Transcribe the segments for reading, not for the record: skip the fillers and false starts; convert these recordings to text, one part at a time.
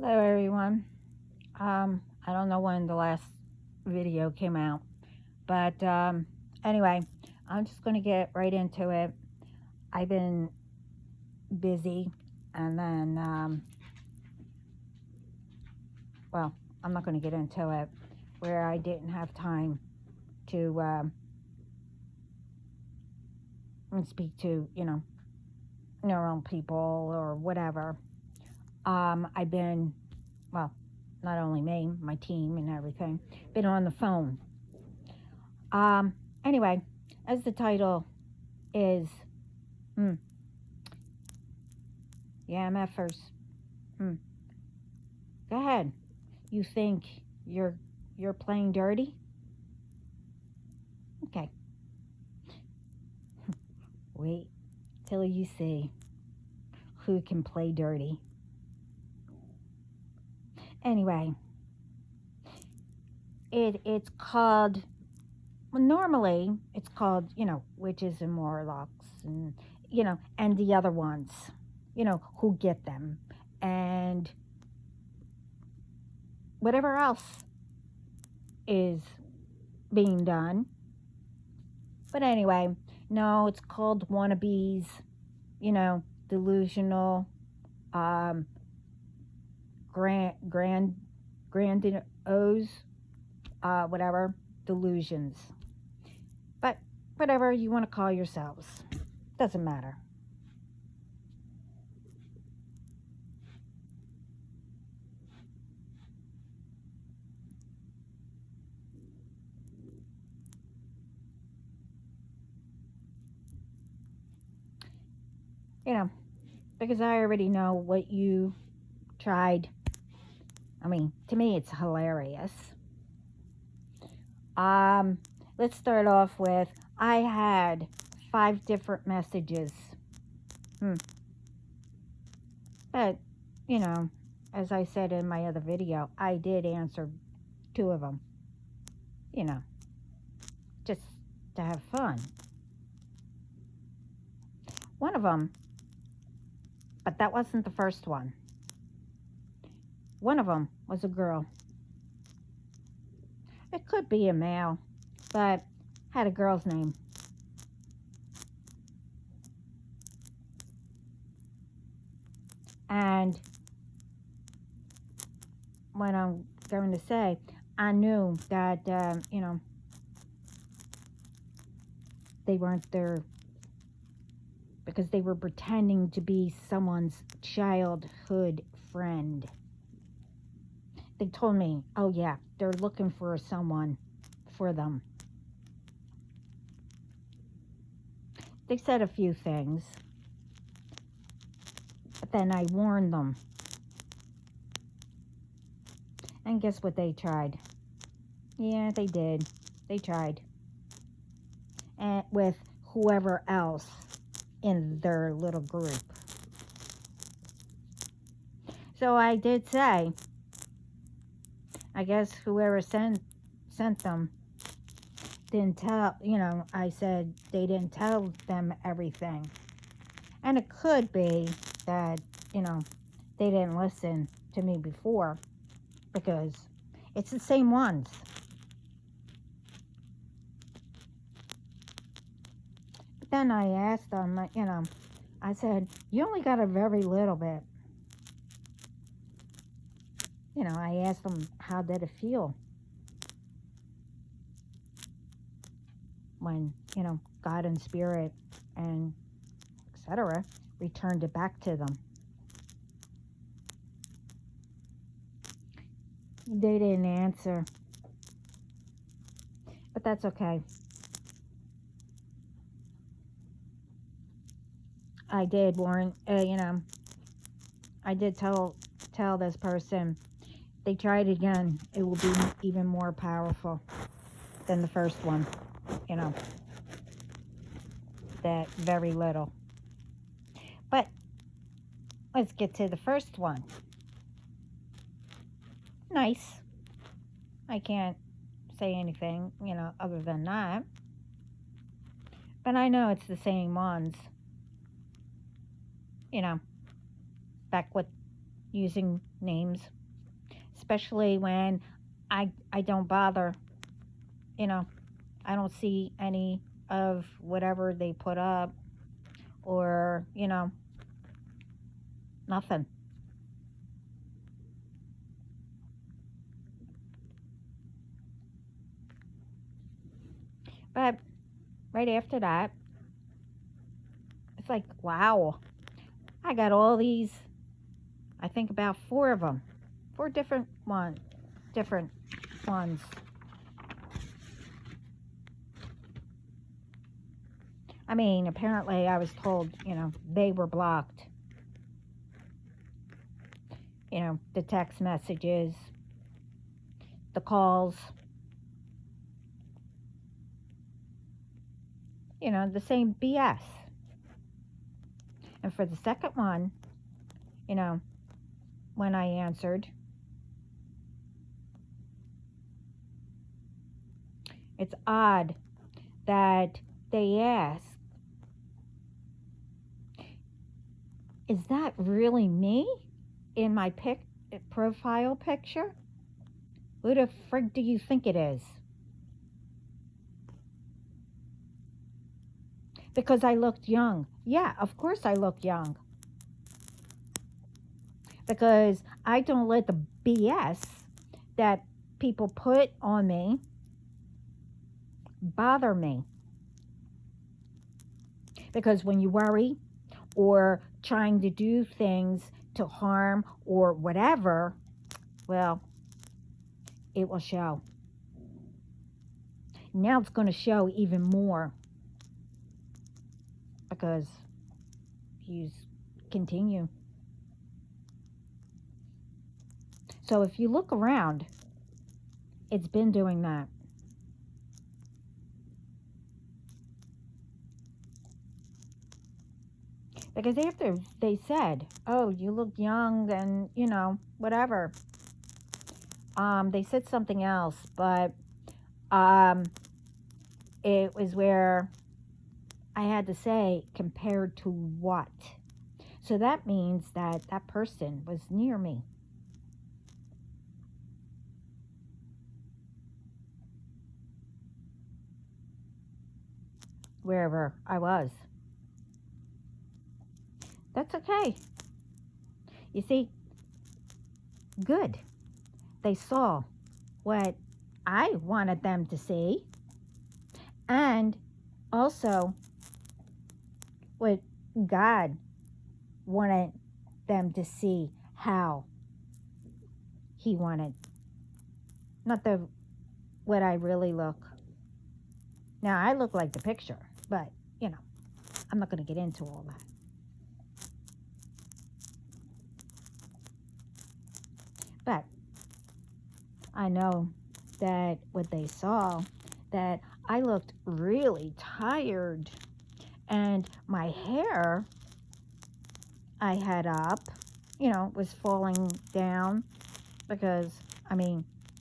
Hello, everyone. I don't know when the last video came out, but anyway, I'm just going to get right into it. I've been busy, and then, well, I'm not going to get into it, where I didn't have time to speak to, normal people or whatever. I've been, well, not only me, my team and everything, been on the phone. Anyway, as the title is, mm, yeah, MFers. Mm, go ahead. You think you're you're playing dirty? Okay. Wait till you see who can play dirty. Anyway, it's called, well, normally it's called, witches and warlocks and and the other ones, who get them and whatever else is being done. But anyway, no, it's called wannabes, delusional, um, grand, grandiose, whatever, delusions. But whatever you want to call yourselves, doesn't matter. You know, because I already know what you tried. I mean, to me, it's hilarious. Um, let's start off with I had 5 different messages. Hmm. But, you know, as I said in my other video, I did answer 2 of them, you know, just to have fun. One of them, but that wasn't the first one. One of them was a girl. It could be a male, but had a girl's name. And what I'm going to say, I knew that, they weren't there because they were pretending to be someone's childhood friend. They told me, oh yeah, they're looking for someone for them. They said a few things, but then I warned them. And guess what they tried? Yeah, they did. They tried. And with whoever else in their little group. So I did say, I guess whoever sent them didn't tell, I said they didn't tell them everything. And it could be that, they didn't listen to me before because it's the same ones. But then I asked them, I said, you only got a very little bit. I asked them, how did it feel when, God and Spirit and etc. returned it back to them? They didn't answer. But that's okay. I did warn, I did tell this person, they tried again, it will be even more powerful than the first one, that very little. But let's get to the first one. Nice. I can't say anything, other than that. But I know it's the same ones, back with using names, especially when I don't bother, you know, I don't see any of whatever they put up or, nothing. But right after that, it's like, wow, I got all these, I think about four of them, four different ones. I mean, apparently I was told, they were blocked. The text messages, the calls, the same BS. And for the second one, you know, when I answered, it's odd that they ask, is that really me in my profile picture? Who the frig do you think it is? Because I looked young. Yeah, of course I look young. Because I don't let the BS that people put on me bother me. Because when you worry or trying to do things to harm or whatever, well, it will show. Now it's going to show even more because you continue. So if you look around, it's been doing that. Because after they said, oh, you look young and, whatever, they said something else, but it was where I had to say, compared to what? So that means that that person was near me. Wherever I was. That's okay. You see, good. They saw what I wanted them to see, and also what God wanted them to see, how He wanted. Not what I really look. Now, I look like the picture, but, I'm not going to get into all that. But I know that what they saw, that I looked really tired and my hair I had up, was falling down because,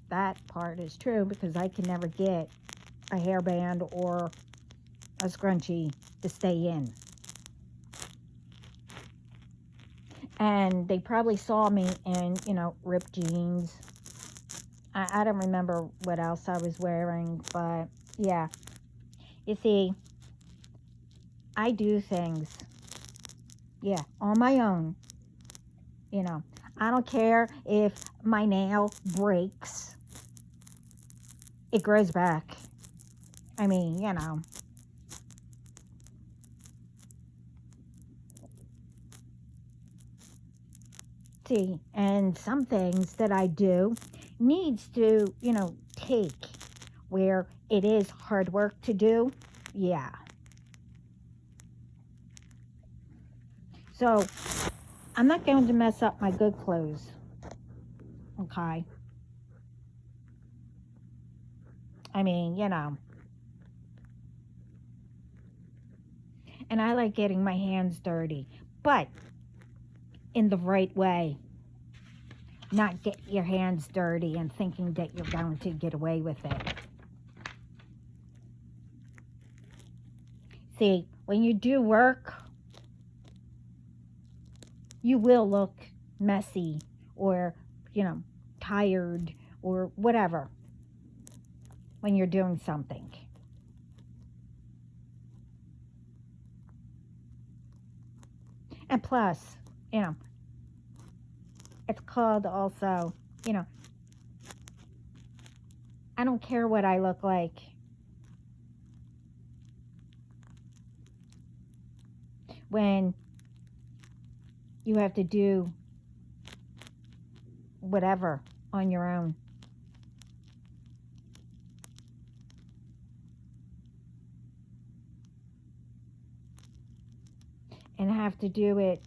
that part is true because I can never get a hairband or a scrunchie to stay in. And they probably saw me in, ripped jeans. I don't remember what else I was wearing, but yeah. You see, I do things, on my own. I don't care if my nail breaks. It grows back. See, and some things that I do needs to, take where it is hard work to do. Yeah. So, I'm not going to mess up my good clothes. Okay. And I like getting my hands dirty, but in the right way. Not get your hands dirty and thinking that you're going to get away with it. See, when you do work, you will look messy or, tired or whatever when you're doing something. And plus, you know, it's called also, you know, I don't care what I look like. When you have to do whatever on your own. And have to do it,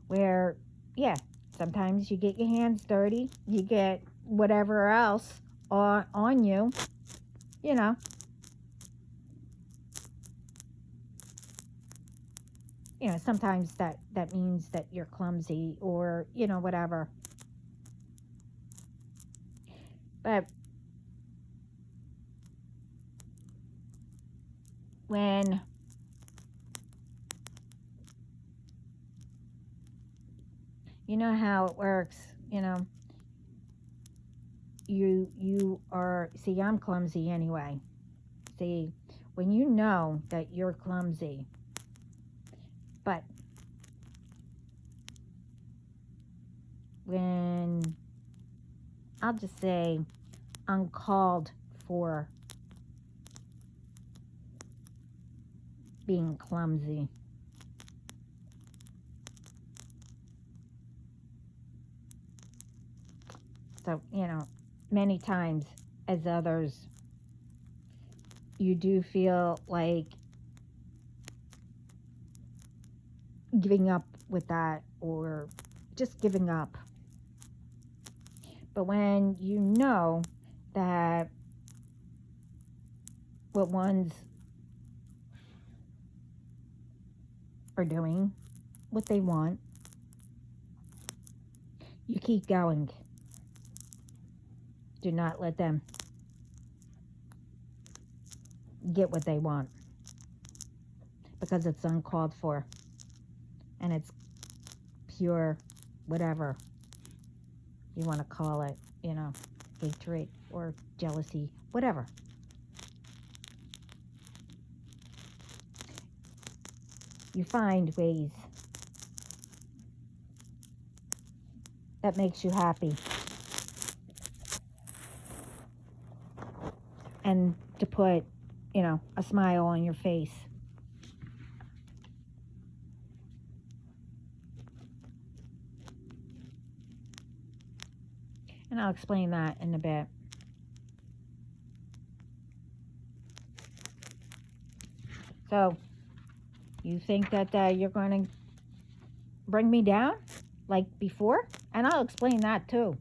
where, yeah, sometimes you get your hands dirty, you get whatever else on you, you know. Sometimes that means that you're clumsy or, whatever. But when you know how it works, you are, see, I'm clumsy anyway. See, when you know that you're clumsy, but when, I'll just say, uncalled for being clumsy. So, many times as others, you do feel like giving up with that or just giving up. But when you know that what ones are doing, what they want, you keep going. Do not let them get what they want, because it's uncalled for and it's pure whatever you want to call it, hatred or jealousy, whatever. You find ways that makes you happy and to put, a smile on your face. And I'll explain that in a bit. So, you think that you're going to bring me down like before? And I'll explain that too.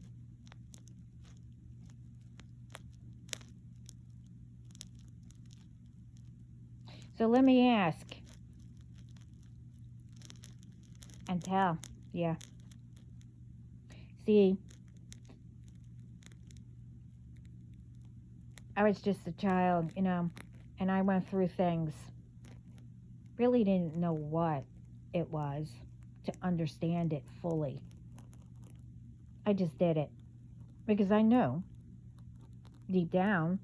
So let me ask and tell. Yeah. See, I was just a child, and I went through things. Really didn't know what it was to understand it fully. I just did it because I knew deep down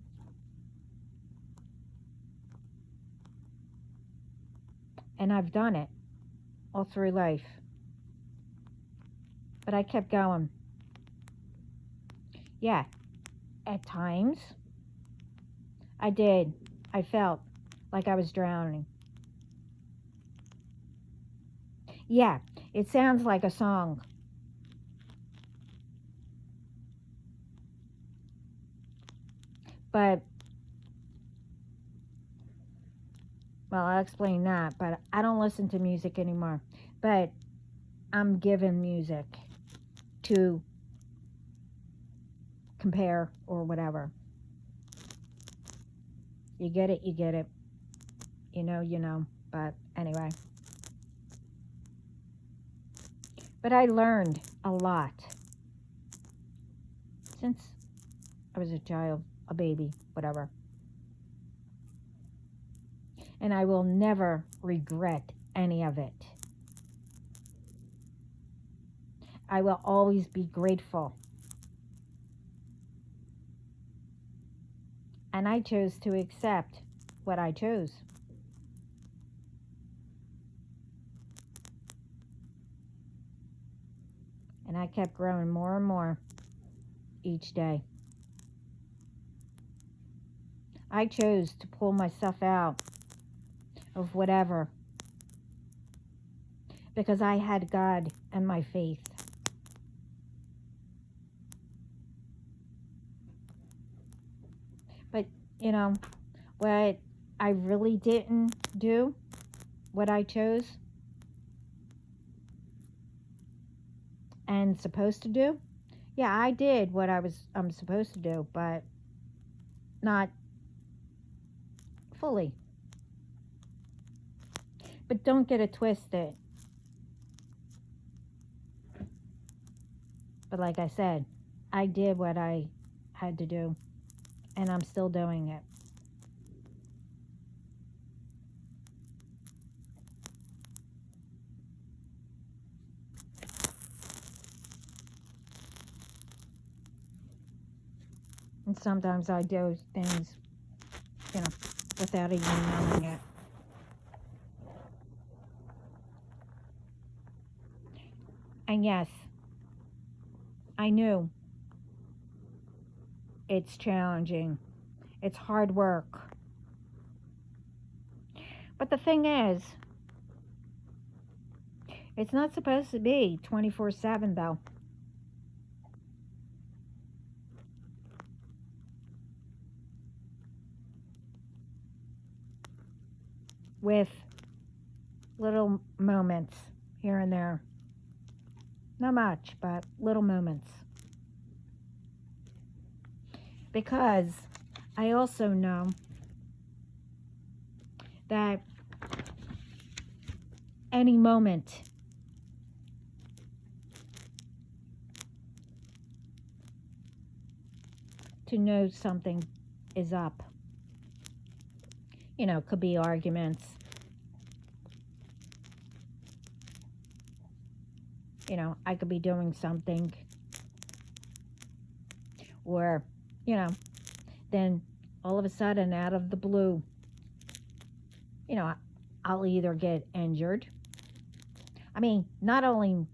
and I've done it all through life. But I kept going. Yeah, at times I did. I felt like I was drowning. Yeah, it sounds like a song. But, well, I'll explain that. But I don't listen to music anymore. But I'm given music to compare or whatever. You get it, you get it. You know. But anyway. But I learned a lot since I was a child, a baby, whatever. And I will never regret any of it. I will always be grateful. And I chose to accept what I chose. And I kept growing more and more each day. I chose to pull myself out of whatever because I had God and my faith. But, you know, what I really didn't do, what I chose and supposed to do, yeah, I did what I'm supposed to do, but not fully. But don't get it twisted. But like I said, I did what I had to do, and I'm still doing it. And sometimes I do things, without even knowing it. And yes, I knew it's challenging. It's hard work. But the thing is, it's not supposed to be 24/7 though. With little moments here and there. Not much, but little moments. Because I also know that any moment to know something is up. Could be arguments. I could be doing something. Or, then all of a sudden, out of the blue, I'll either get injured. I mean, not only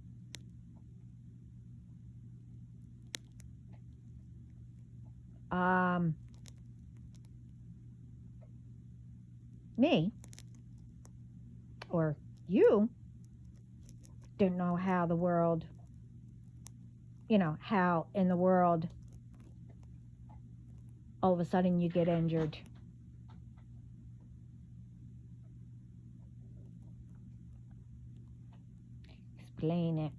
me or you don't know how the world, how in the world all of a sudden you get injured. Explain it.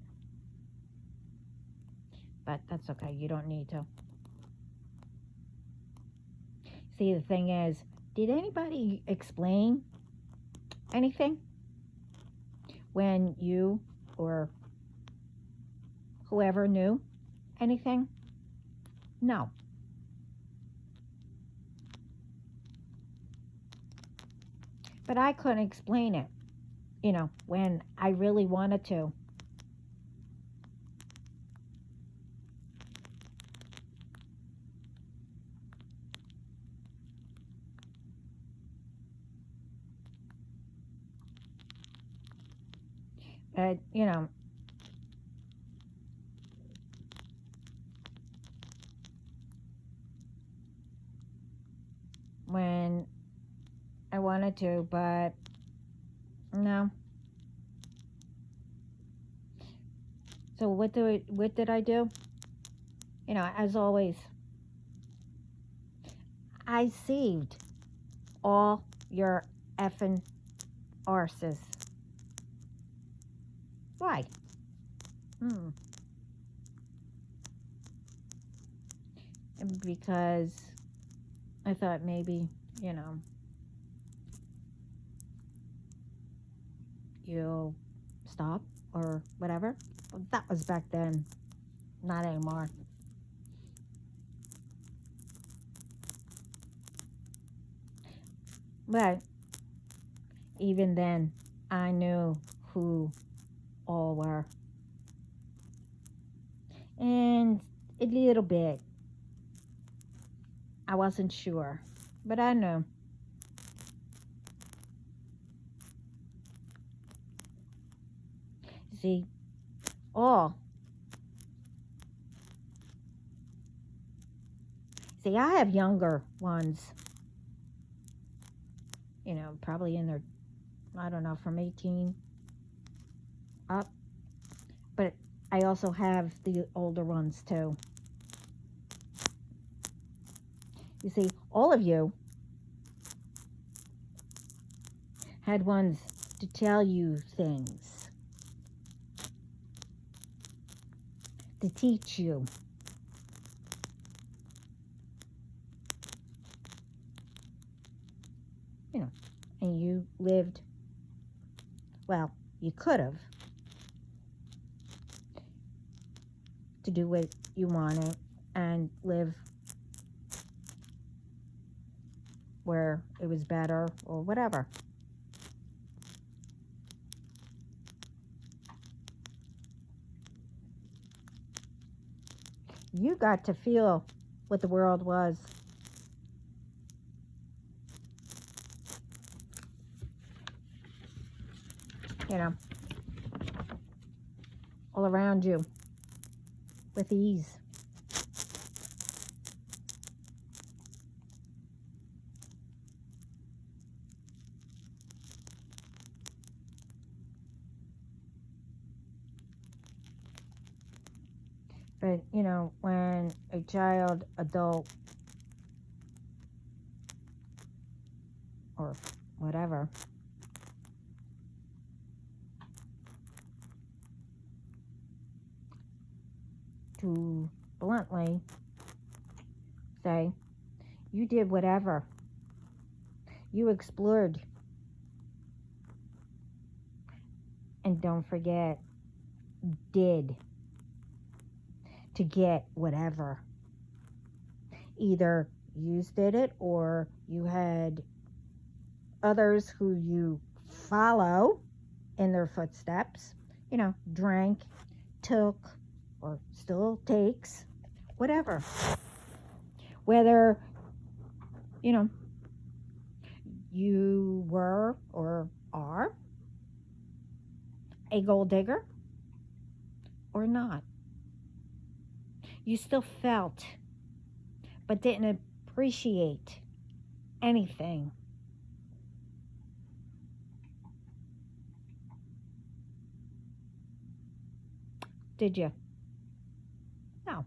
But that's okay. You don't need to. See, the thing is, did anybody explain anything when you or whoever knew anything? No. But I couldn't explain it, when I really wanted to. But, when I wanted to, but no. So what did I do? As always, I saved all your effing arses. Why? Because I thought maybe, you'll stop or whatever. Well, that was back then. Not anymore. But Even then, I knew who all were. And a little bit, I wasn't sure, but I knew. See, all. See, I have younger ones, probably in their, I don't know, from 18 up. But I also have the older ones too. You see, all of you had ones to tell you things, to teach you. And you lived, well, you could have, to do what you wanted and live where it was better or whatever. You got to feel what the world was. All around you with ease. But, when a child, adult, or whatever, to bluntly say, you did whatever. You explored. And don't forget, did, to get whatever. Either you did it or you had others who you follow in their footsteps, drank, took, or still takes, whatever. Whether, you were or are a gold digger or not. You still felt, but didn't appreciate anything. Did you? No.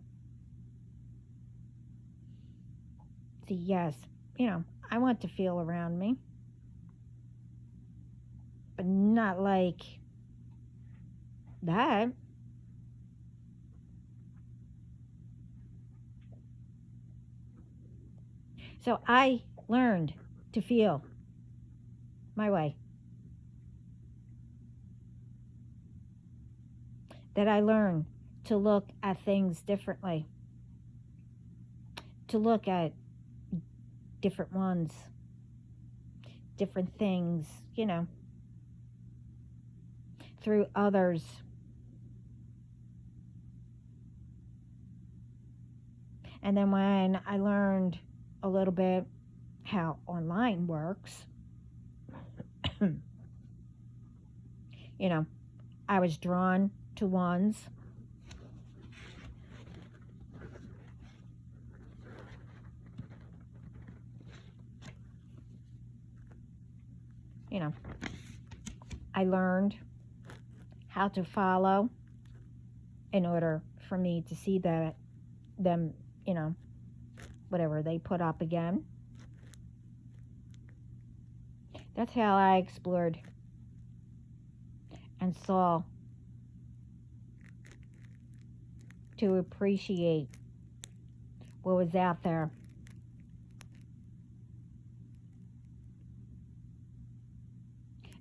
See, yes, I want to feel around me, but not like that. So I learned to feel my way. That I learned to look at things differently. To look at different ones, different things, through others. And then when I learned a little bit how online works, I was drawn to ones. I learned how to follow in order for me to see them, whatever they put up again. That's how I explored and saw to appreciate what was out there.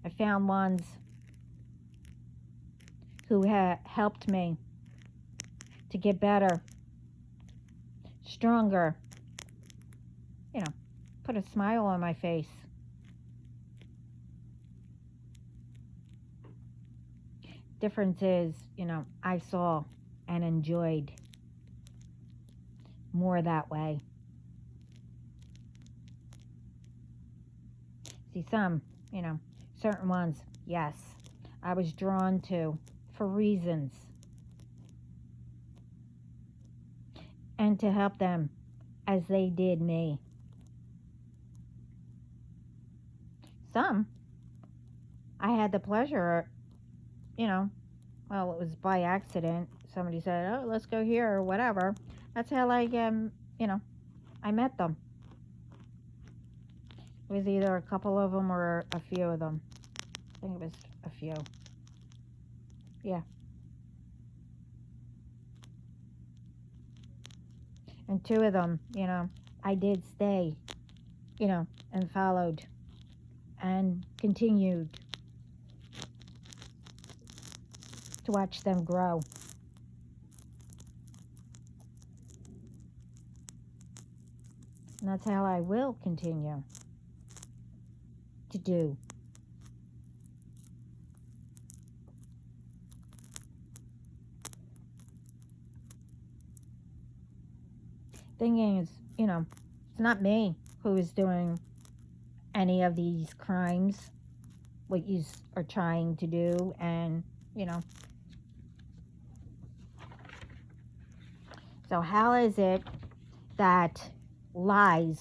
I found ones who had helped me to get better, stronger, put a smile on my face. Difference is, I saw and enjoyed more that way. See, some, certain ones, yes, I was drawn to for reasons, and to help them as they did me. Some, I had the pleasure, well, it was by accident. Somebody said, oh, let's go here or whatever. That's how I met them. It was either a couple of them or a few of them. I think it was a few. Yeah. And two of them, I did stay, and followed and continued to watch them grow. And that's how I will continue to do. Thing is, it's not me who is doing any of these crimes, what you are trying to do, and, So how is it that lies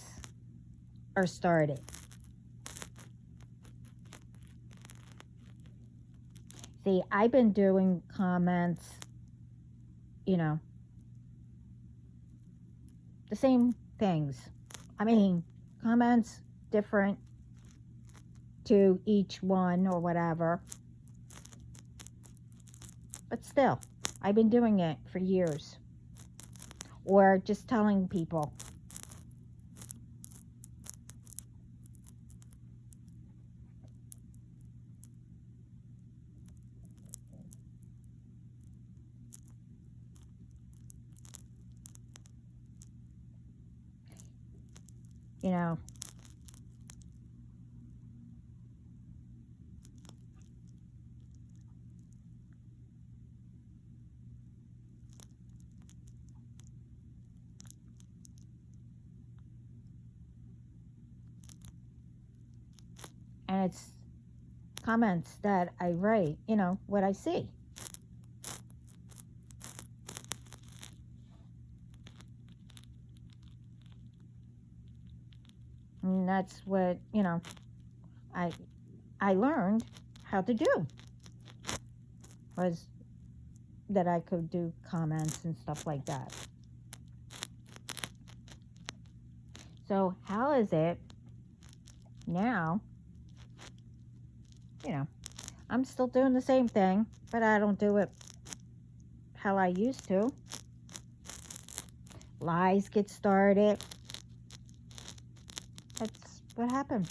are started? See, I've been doing comments, the same things. I mean, comments different to each one or whatever. But still, I've been doing it for years. Or just telling people. And it's comments that I write, what I see. And that's what, I learned how to do. Was that I could do comments and stuff like that. So how is it now, I'm still doing the same thing, but I don't do it how I used to. Lies get started. That's what happened.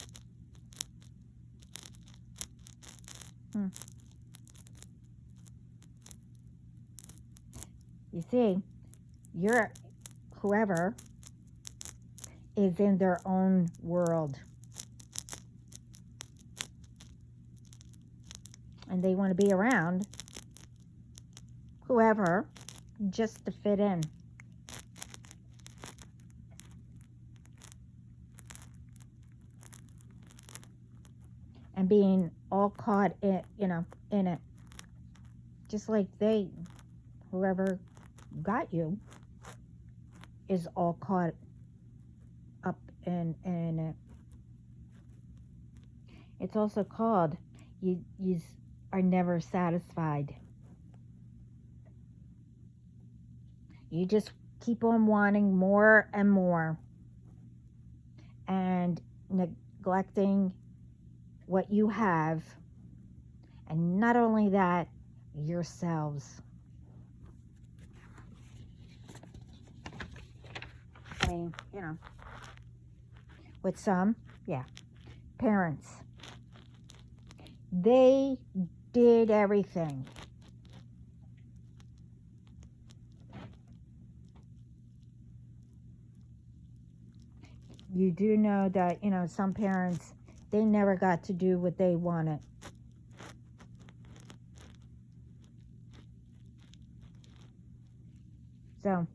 You see, you're whoever is in their own world. And they want to be around whoever just to fit in. And being all caught in, in it. Just like whoever got you is all caught up in it. It's also called, you are never satisfied. You just keep on wanting more and more, and neglecting what you have, and not only that, yourselves. I mean, with some, parents, they did everything. You do know that, some parents, they never got to do what they wanted. So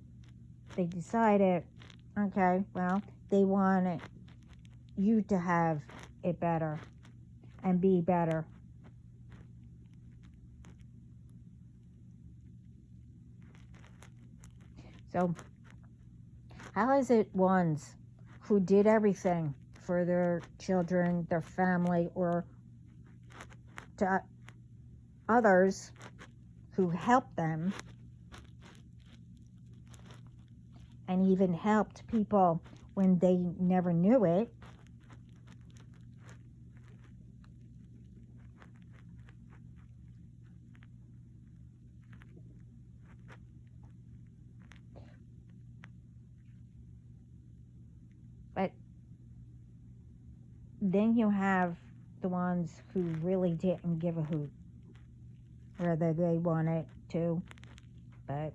they decided, okay, well, they wanted you to have it better and be better. So how is it ones who did everything for their children, their family, or to others who helped them, and even helped people when they never knew it, but then you have the ones who really didn't give a hoot whether they wanted to, but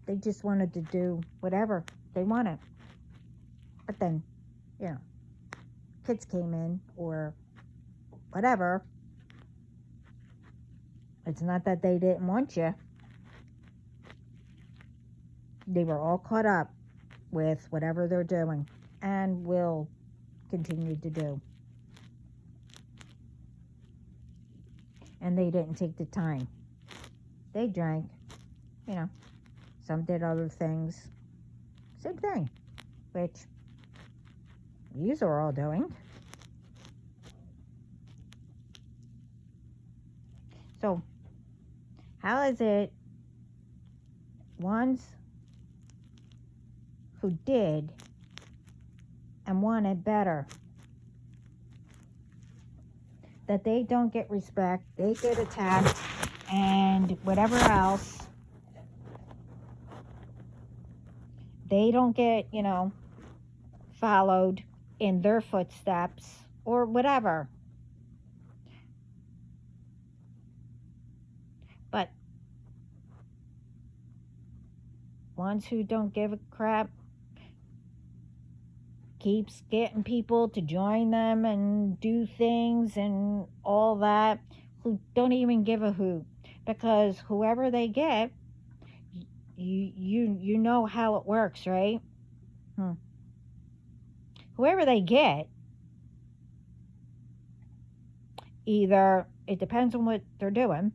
they just wanted to do whatever they wanted. But then, kids came in or whatever. It's not that they didn't want you. They were all caught up with whatever they're doing and will continue to do. And they didn't take the time. They drank, some did other things. Same thing, which yous are all doing. So, how is it ones who did and wanted better, that they don't get respect, they get attacked, and whatever else, they don't get, followed in their footsteps or whatever. But ones who don't give a crap keeps getting people to join them and do things and all that, who don't even give a hoot, because whoever they get, you know how it works, right? Whoever they get, either it depends on what they're doing,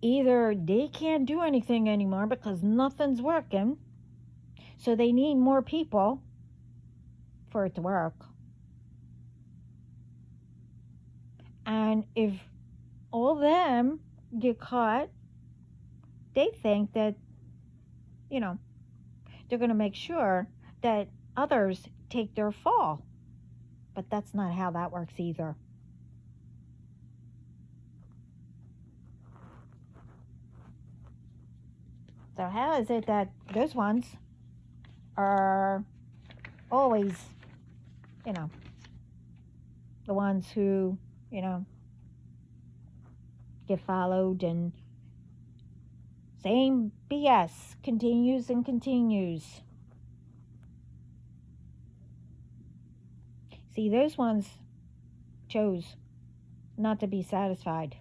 either they can't do anything anymore because nothing's working, so they need more people for it to work. And if all of them get caught, they think that, they're going to make sure that others take their fall. But that's not how that works either. So how is it that those ones are always, the ones who, get followed, and same BS continues and continues? See, those ones chose not to be satisfied.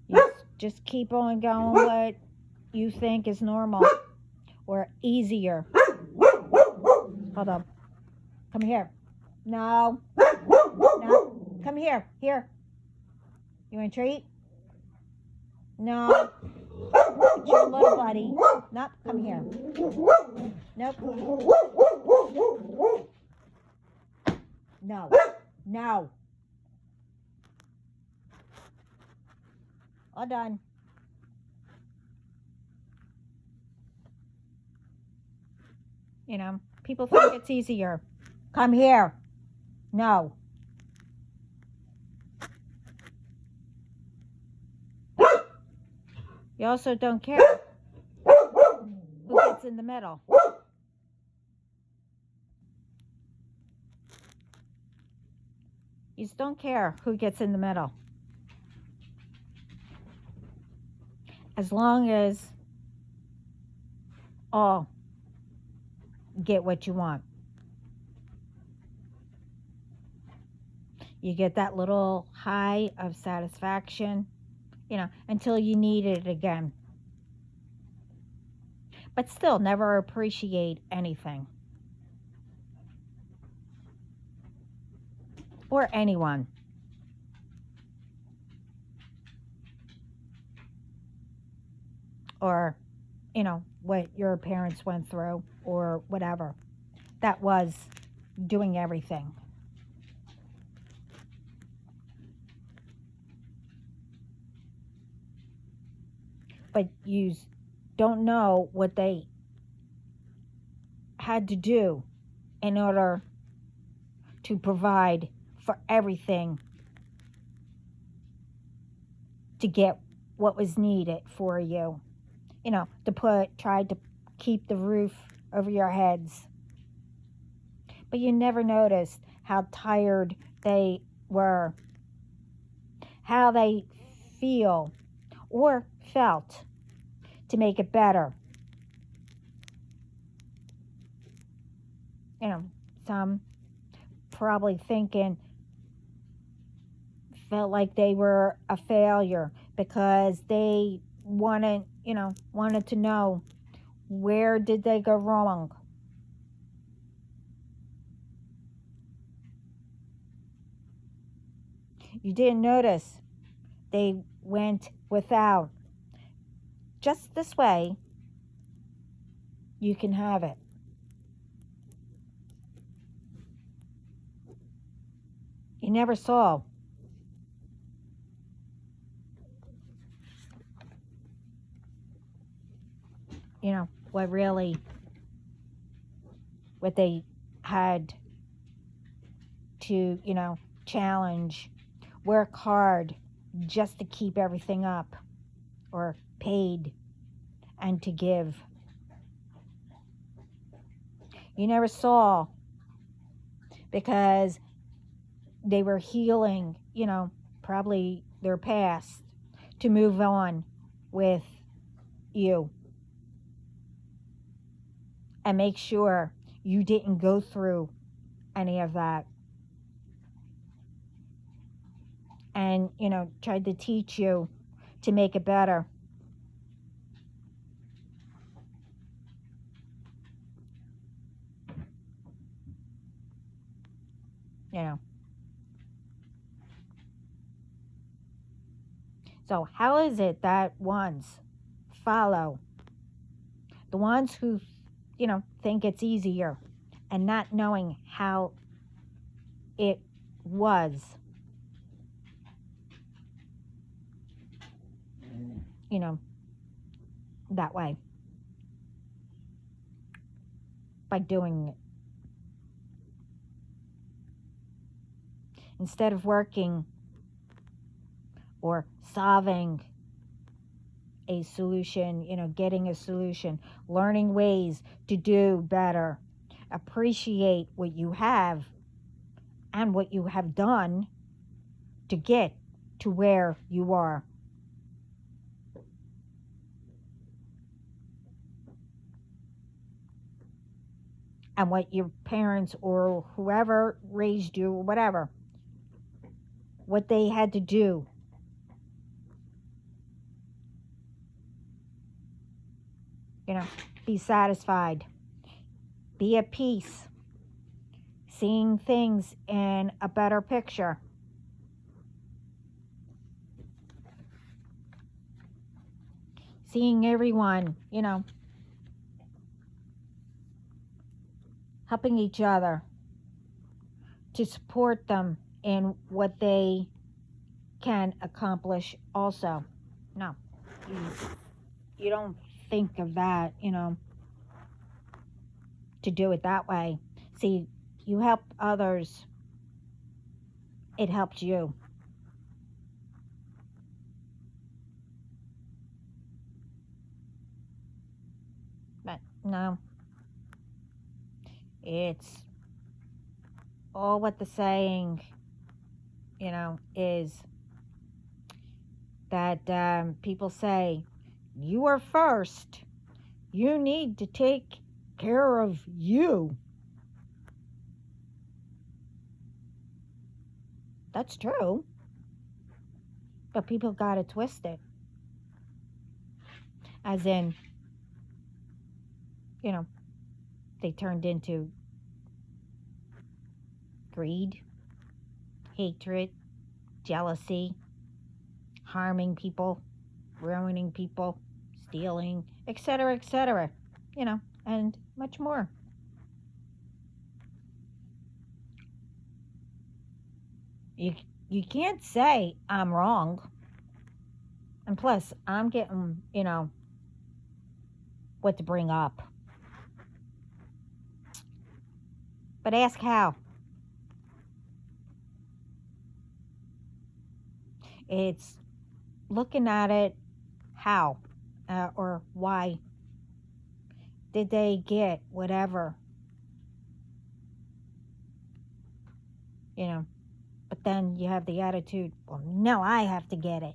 You just keep on going what you think is normal or easier. Hold on. Come here. No. No. Come here. Here. You want a treat? No. It's your little buddy. Nope. Come here. Nope. No. No. All done. People think it's easier. Come here. No. You also don't care who gets in the middle. You just don't care who gets in the middle. As long as all get what you want. You get that little high of satisfaction, until you need it again. But still, never appreciate anything or anyone. Or, what your parents went through or whatever. That was doing everything. But you don't know what they had to do in order to provide for everything to get what was needed for you. Try to keep the roof over your heads. But you never noticed how tired they were, how they feel or felt to make it better. Some probably felt like they were a failure because they wanted to know, where did they go wrong? You didn't notice they went without. Just this way, you can have it. You never saw what they had to, challenge, work hard just to keep everything up, or paid and to give. You never saw because they were healing, probably their past to move on with you and make sure you didn't go through any of that. And, tried to teach you to make it better. So how is it that ones follow the ones who, think it's easier and not knowing how it was, that way by doing it? Instead of working or solving a solution, getting a solution, learning ways to do better, appreciate what you have and what you have done to get to where you are. And what your parents or whoever raised you or whatever, what they had to do. Be satisfied. Be at peace. Seeing things in a better picture. Seeing everyone, helping each other to support them in what they can accomplish also. No, you don't think of that, to do it that way. See, you help others, it helps you. But no, it's all what the saying, is that people say, you are first. You need to take care of you. That's true. But people got it twisted. As in, you know, they turned into greed, hatred, jealousy, harming people, ruining people, stealing, etc., and much more. You, you can't say I'm wrong. And plus, I'm getting, what to bring up. But ask how. It's looking at it how or why did they get whatever, you know. But then you have the attitude, well, no, I have to get it.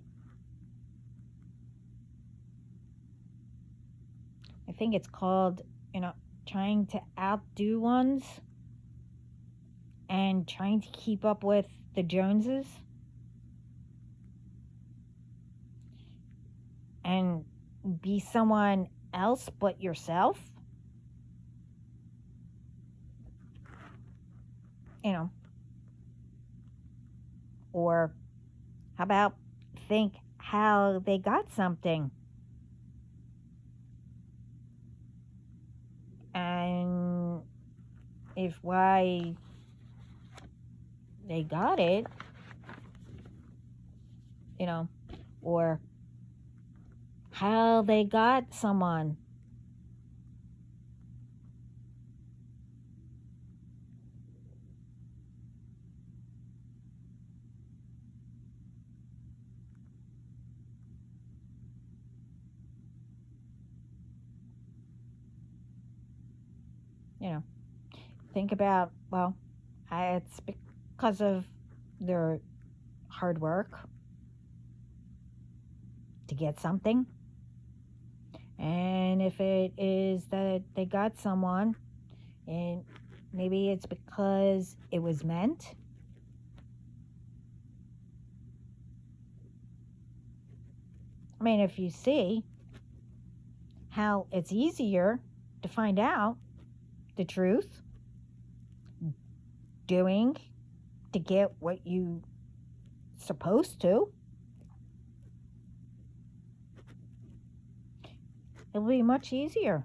I think it's called, trying to outdo ones and trying to keep up with the Joneses. And be someone else but yourself. Or how about think how they got something and if why they got it, or how they got someone. Think about, well, it's because of their hard work to get something. And if it is that they got someone, and maybe it's because it was meant. I mean, if you see how it's easier to find out the truth, doing to get what you supposed to, it'll be much easier.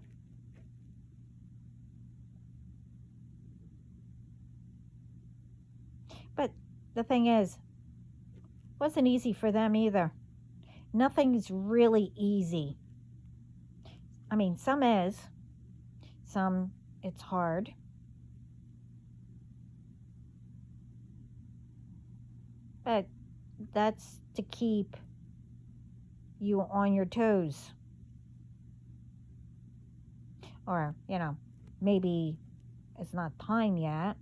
But the thing is, it wasn't easy for them either. Nothing's really easy. I mean, some is, some it's hard. But that's to keep you on your toes. Or, maybe it's not time yet,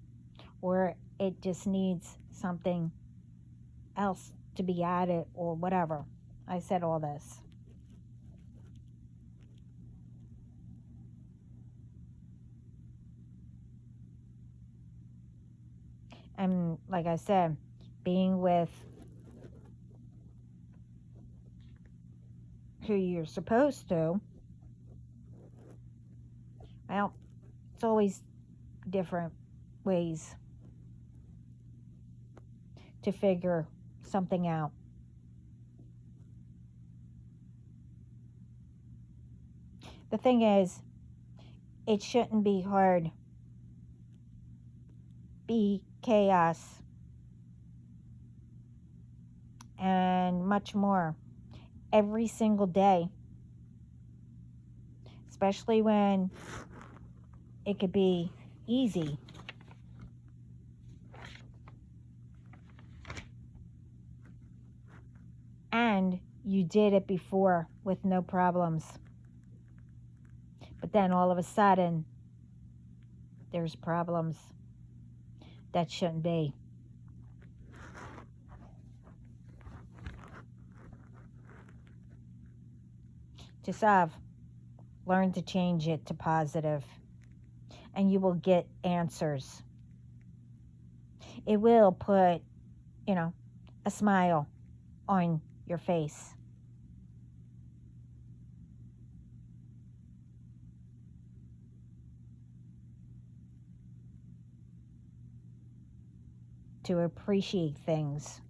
or it just needs something else to be added, or whatever. I said all this. And like I said, being with who you're supposed to, well, it's always different ways to figure something out. The thing is, it shouldn't be hard. Be chaos and much more every single day, especially when it could be easy. And you did it before with no problems. But then all of a sudden, there's problems that shouldn't be. To solve, learn to change it to positive, and you will get answers. It will put you know, a smile on your face. To appreciate things.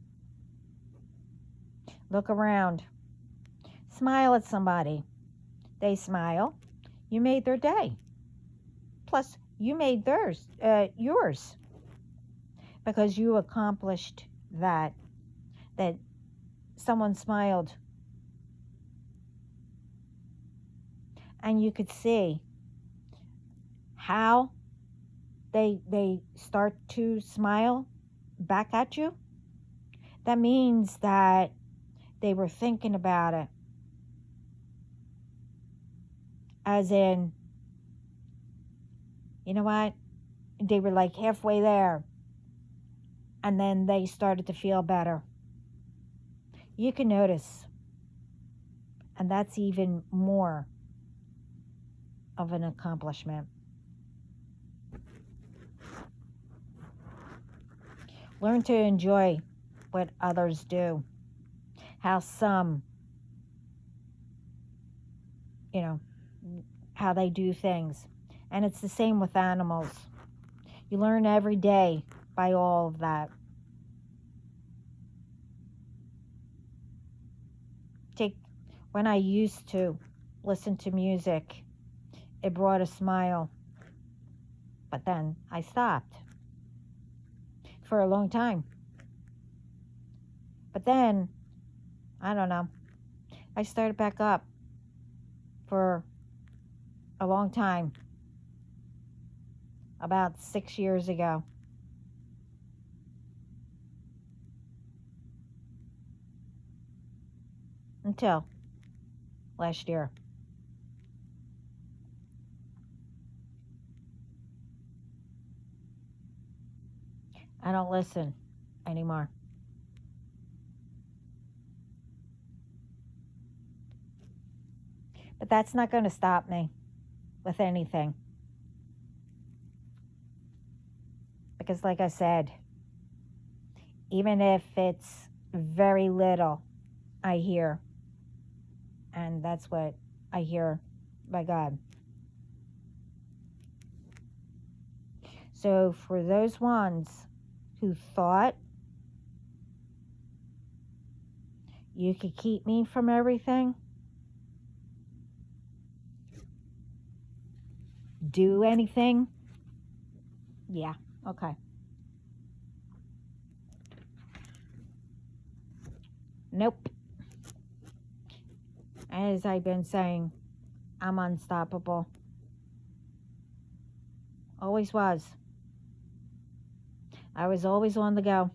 Look around. Smile at somebody. They smile. You made their day. Plus, you made yours, because you accomplished that. That someone smiled, and you could see how they start to smile back at you. That means that they were thinking about it, as in, you know what? They were like halfway there, and then they started to feel better. You can notice, and that's even more of an accomplishment. Learn to enjoy what others do, how some, you know, how they do things. And it's the same with animals. You learn every day by all of that. Take when I used to listen to music, it brought a smile, but then I stopped for a long time. But then, I don't know, I started back up for a long time, about 6 years ago. Until last year. I don't listen anymore. But that's not going to stop me with anything. Because, like I said, even if it's very little, I hear. And that's what I hear by God. So, for those ones who thought you could keep me from everything, do anything, yeah, okay. Nope. As I've been saying, I'm unstoppable. Always was. I was always on the go.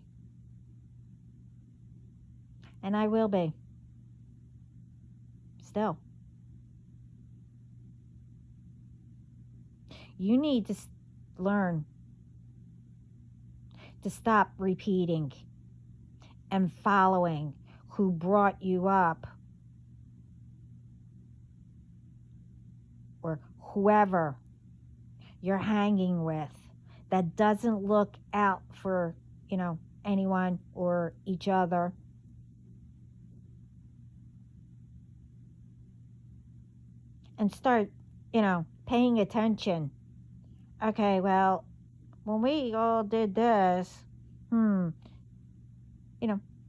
And I will be. Still. You need to learn to stop repeating and following who brought you up, or whoever you're hanging with that doesn't look out for, anyone or each other. And start, paying attention. Okay, well, when we all did this,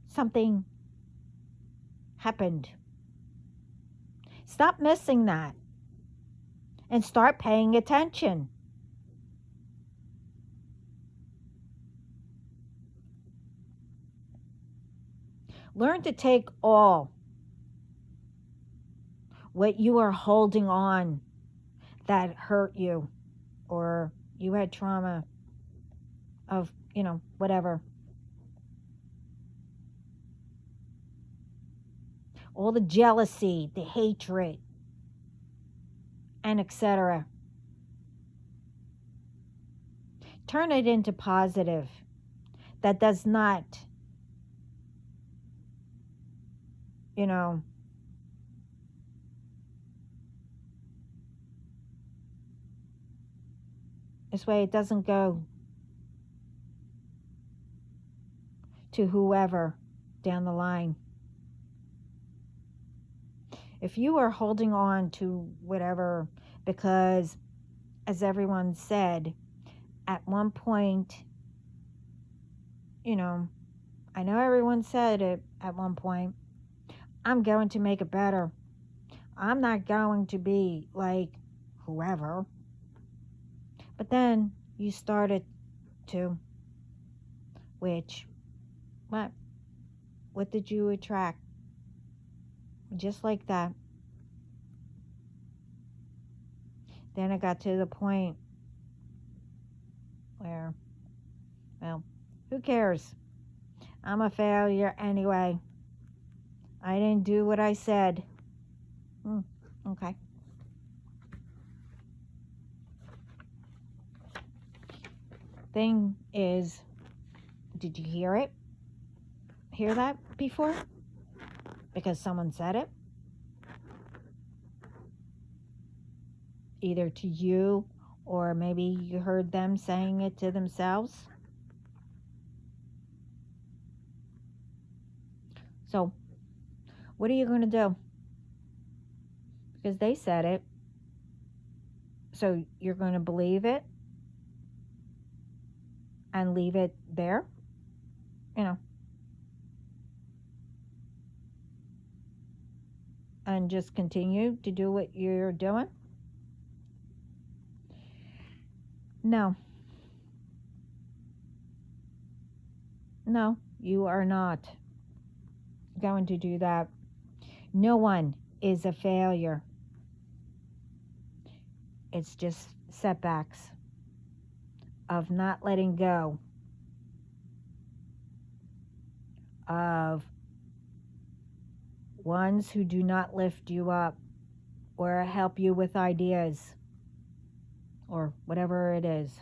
something happened. Stop missing that and start paying attention. Learn to take all what you are holding on that hurt you, or you had trauma of, whatever. All the jealousy, the hatred, and etc. Turn it into positive. That does not, this way it doesn't go to whoever down the line. If you are holding on to whatever, because as everyone said, at one point, you know, I know everyone said it at one point, I'm going to make it better. I'm not going to be like whoever. But then you started to, which, what did you attract? Just like that. Then it got to the point where, well, who cares? I'm a failure anyway. I didn't do what I said. Okay. Thing is, did you hear it? Hear that before? Because someone said it? Either to you or maybe you heard them saying it to themselves. So, what are you going to do? Because they said it. So, you're going to believe it and leave it there? You know. And just continue to do what you're doing? No. No, you are not going to do that. No one is a failure. It's just setbacks of not letting go of ones who do not lift you up or help you with ideas or whatever it is.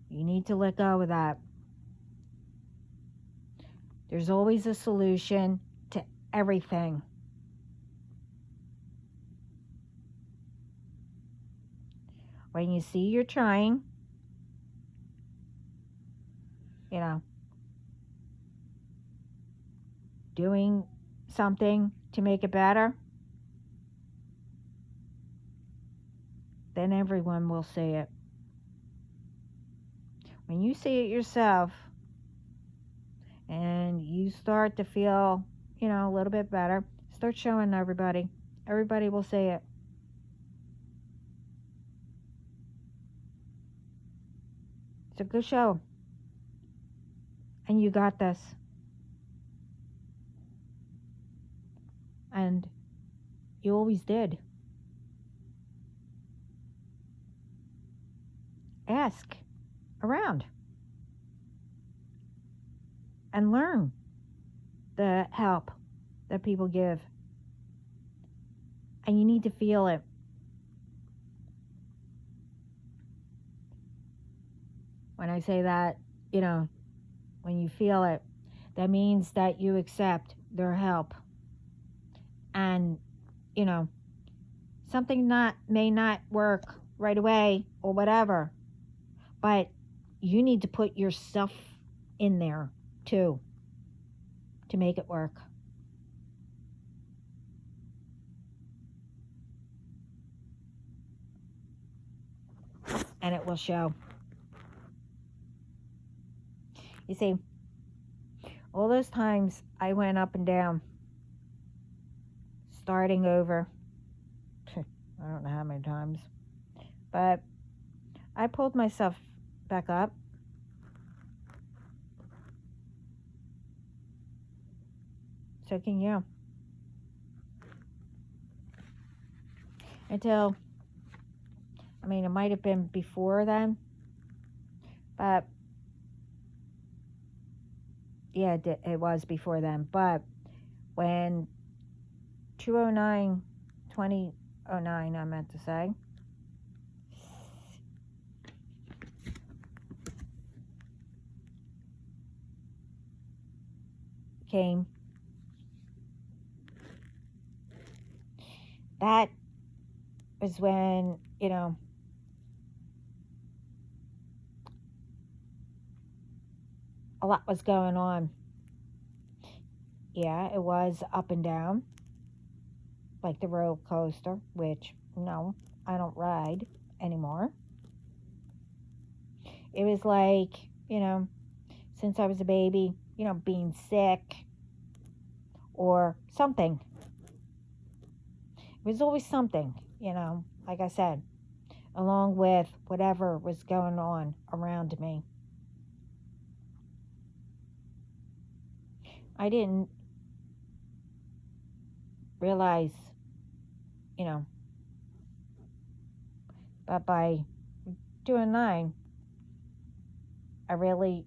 You need to let go of that. There's always a solution to everything. When you see you're trying, you know, doing something to make it better, then everyone will see it. When you see it yourself and you start to feel, a little bit better, start showing everybody. Everybody will see it. So go show. And you got this. And you always did. Ask around and learn the help that people give. And you need to feel it. When I say that, when you feel it, that means that you accept their help. And, something may not work right away or whatever, but you need to put yourself in there too to make it work. And it will show. You see, all those times I went up and down, starting over, I don't know how many times, but I pulled myself back up. So can you. Until, it might have been before then, but yeah, it was before then. But when 2009, I meant to say, came, that was when, a lot was going on. Yeah, it was up and down, like the roller coaster, which, no, I don't ride anymore. It was like, since I was a baby, being sick or something. It was always something, like I said, along with whatever was going on around me. I didn't realize, but by doing 9, I really,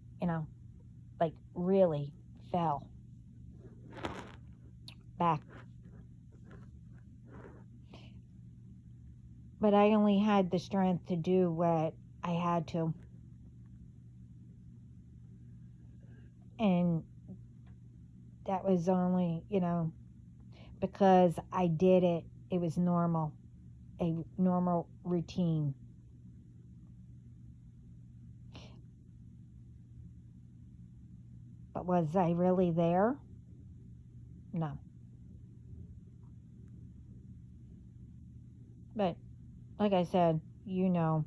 like really fell back. But I only had the strength to do what I had to. And that was only, because I did it. It was normal, a normal routine. But was I really there? No. But like I said, you know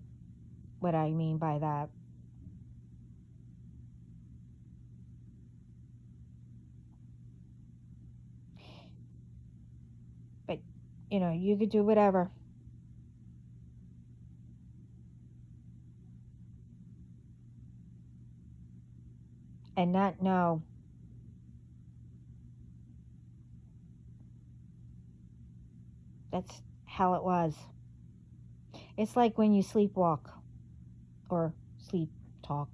what I mean by that. But, you could do whatever. And not know. That's how it was. It's like when you sleepwalk or sleep talk.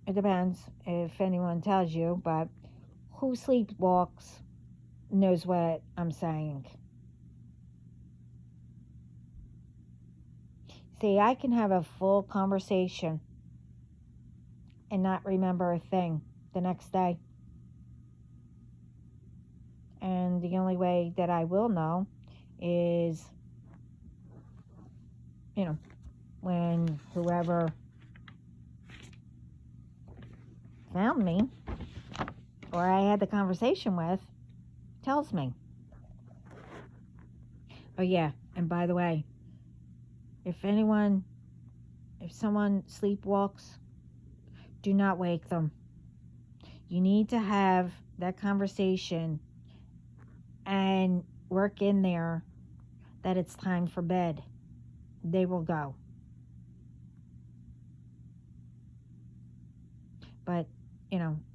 It depends if anyone tells you, but who sleepwalks knows what I'm saying. See, I can have a full conversation and not remember a thing the next day. And the only way that I will know is, when whoever found me or I had the conversation with tells me. Oh, yeah. And by the way, if someone sleepwalks, do not wake them. You need to have that conversation and work in there that it's time for bed. They will go. But,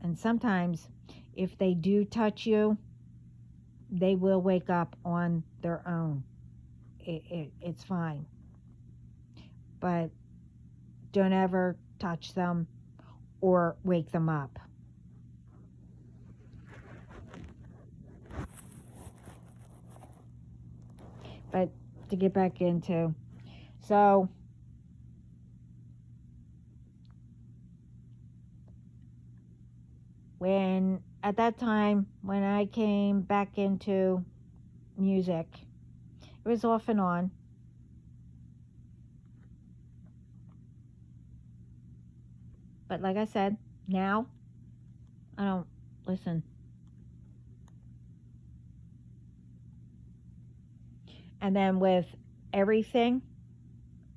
and sometimes if they do touch you, they will wake up on their own. It's fine. But don't ever touch them or wake them up. But to get back into, so at that time when I came back into music, it was off and on. But like I said, now I don't listen. And then with everything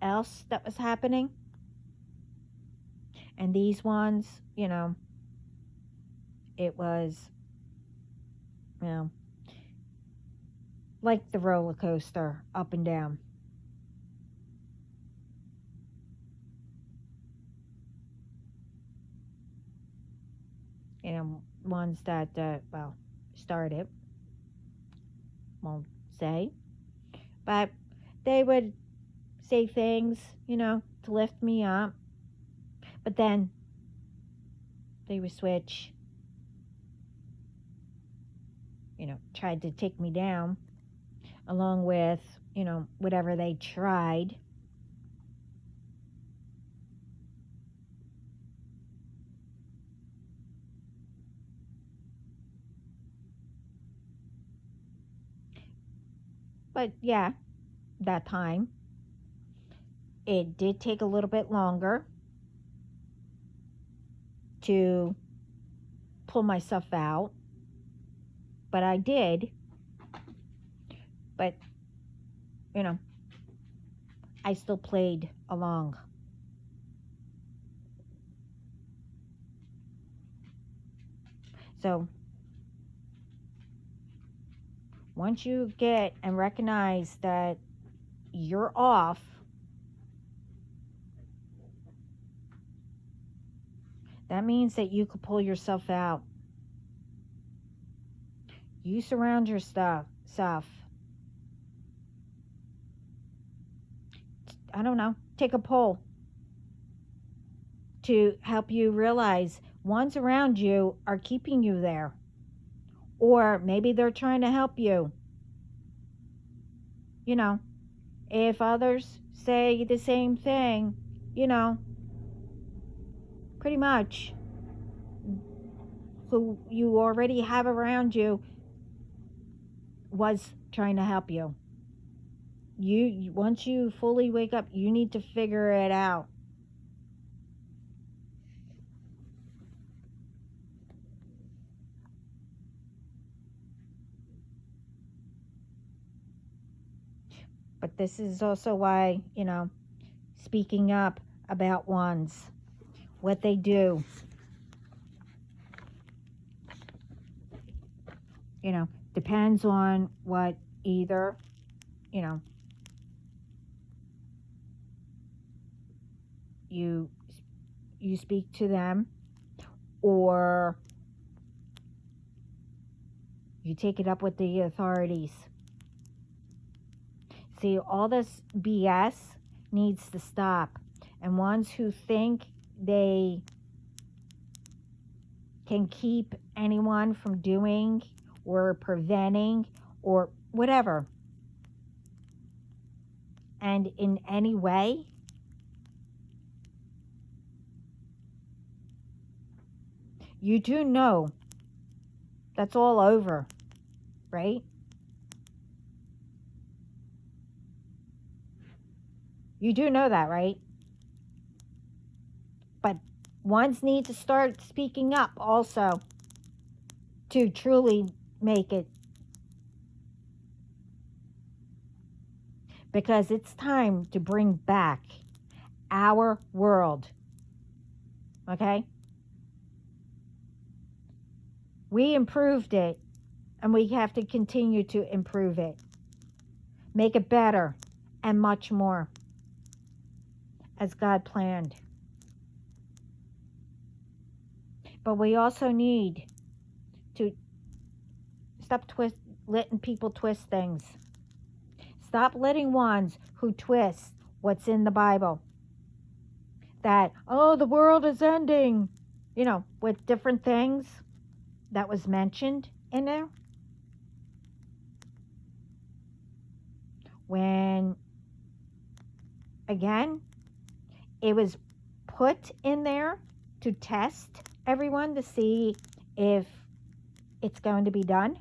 else that was happening, and these ones, it was, like the roller coaster, up and down. Ones that, started, won't say, but they would say things, to lift me up, but then they would switch, tried to take me down, along with, whatever they tried. But yeah, that time. It did take a little bit longer to pull myself out, but I did. But, you know, I still played along. So once you get and recognize that you're off, that means that you could pull yourself out. You surround yourself. I don't know, take a poll to help you realize ones around you are keeping you there. Or maybe they're trying to help you. You know, if others say the same thing, you know, pretty much who you already have around you was trying to help you. Once you fully wake up, you need to figure it out. But this is also why, you know, speaking up about ones, what they do, you know, depends on what either, you know, you speak to them, or you take it up with the authorities. See, all this BS needs to stop. And ones who think they can keep anyone from doing or preventing or whatever, and in any way, you do know that's all over, right? You do know that, right? But ones need to start speaking up also to truly make it. Because it's time to bring back our world. Okay? We improved it, and we have to continue to improve it. Make it better and much more, as God planned. But we also need to stop letting people twist things. Stop letting ones who twist what's in the Bible. That, oh, the world is ending, you know, with different things that was mentioned in there. When, again, it was put in there to test everyone to see if it's going to be done.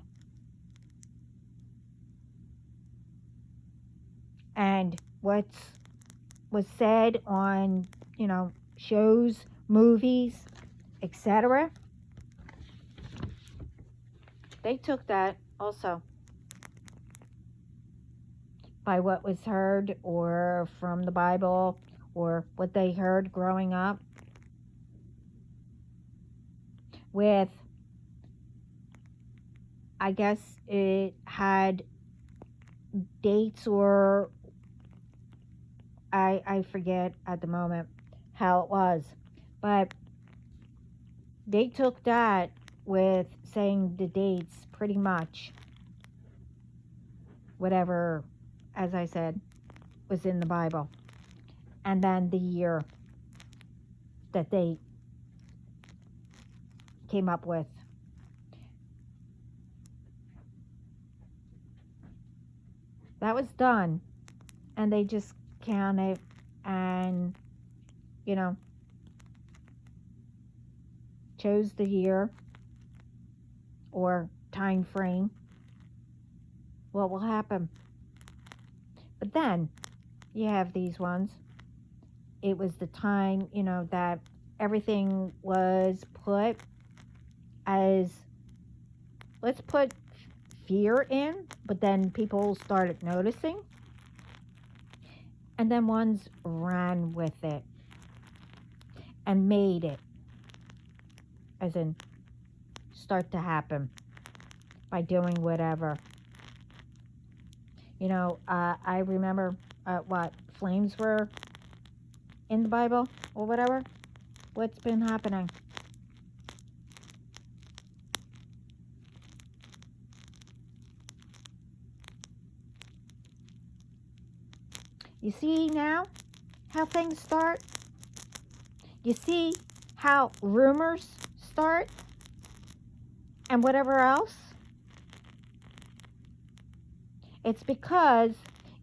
And what was said on, you know, shows, movies, etc., they took that also by what was heard or from the Bible or what they heard growing up. With, I guess it had dates, or I forget at the moment how it was, but they took that with saying the dates pretty much whatever, as I said, was in the Bible, and then the year that they came up with. That was done, and they just counted and, you know, chose the year or time frame. What will happen? But then you have these ones. It was the time, that everything was put as, let's put fear in, but then people started noticing. And then ones ran with it and made it, as in, start to happen by doing whatever. I remember what flames were in the Bible or whatever. What's been happening? You see now how things start? You see how rumors start and whatever else? It's because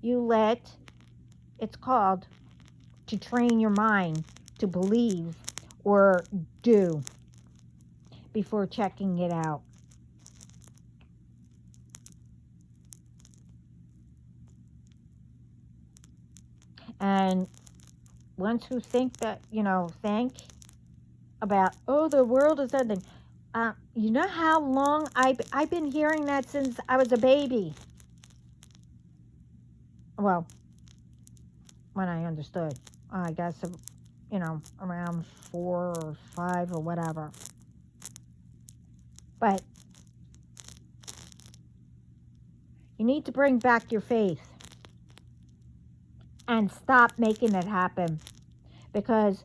you let, it's called to train your mind to believe or do before checking it out. And once you think that, think about, oh, the world is ending. You know how long I've been hearing that since I was a baby. Well, when I understood, I guess, around 4 or 5 or whatever. But you need to bring back your faith and stop making it happen. Because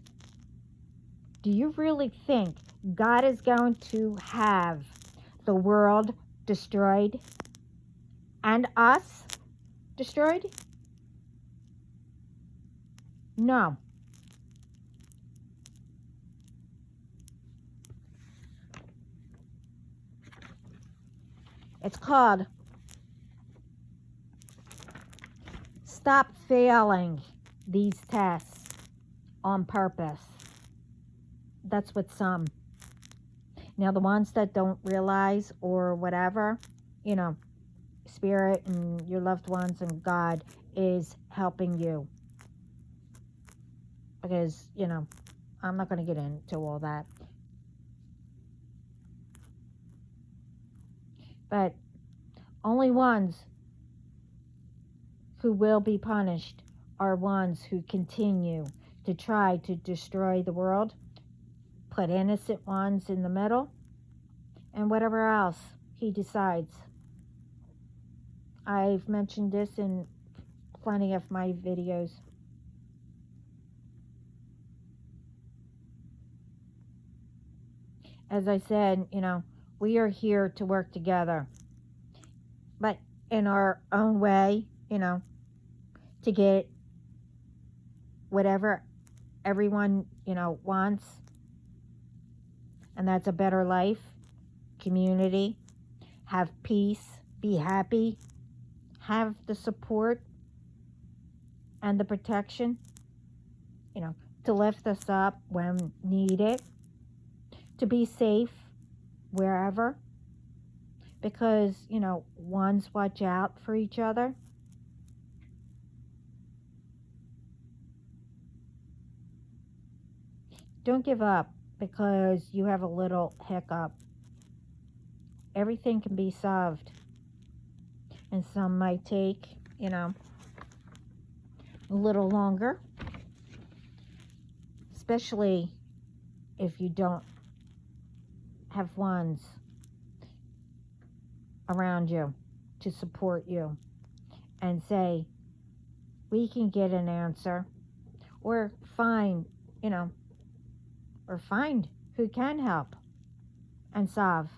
do you really think God is going to have the world destroyed and us destroyed? No. It's called stop failing these tests on purpose. That's what some. Now, the ones that don't realize or whatever, Spirit and your loved ones and God is helping you. Because, I'm not going to get into all that. But only ones who will be punished are ones who continue to try to destroy the world, put innocent ones in the middle, and whatever else he decides. I've mentioned this in plenty of my videos. As I said, we are here to work together, but in our own way, to get whatever everyone, wants. And that's a better life, community, have peace, be happy, have the support and the protection, to lift us up when needed, to be safe wherever, because, ones watch out for each other. Don't give up because you have a little hiccup. Everything can be solved. And some might take, a little longer, especially if you don't have ones around you to support you and say, we can get an answer, or find, or find who can help and solve.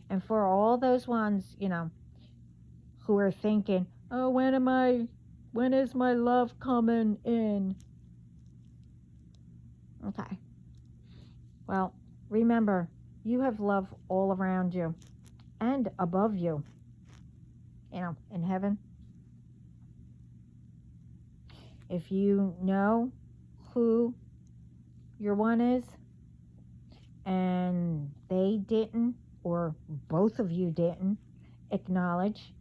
And for all those ones, who are thinking, oh, when is my love coming in? Okay. Well, remember, you have love all around you and above you, in heaven. If you know who your one is and they didn't, or both of you didn't acknowledge,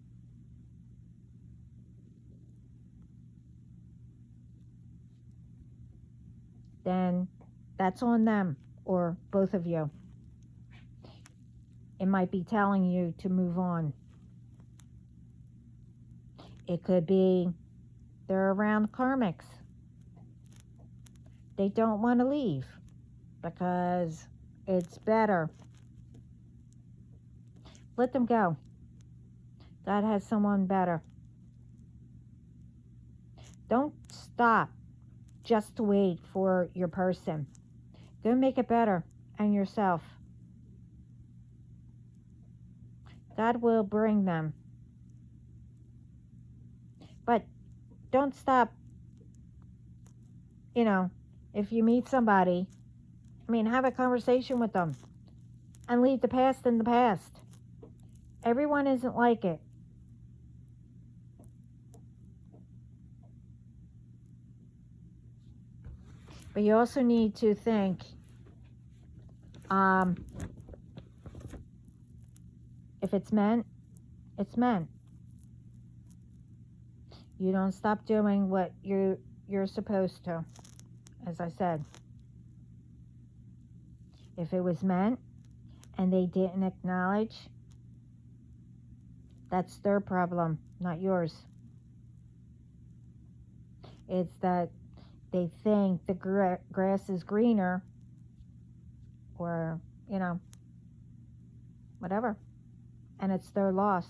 then that's on them or both of you. It might be telling you to move on. It could be they're around karmics. They don't want to leave because it's better. Let them go. God has someone better. Don't stop just to wait for your person. Go make it better and yourself. God will bring them. But don't stop, if you meet somebody, have a conversation with them and leave the past in the past. Everyone isn't like it. But you also need to think, if it's meant, it's meant. You don't stop doing what you're supposed to, as I said. If it was meant and they didn't acknowledge, that's their problem, not yours. It's that they think the grass is greener, or, whatever. And it's their loss.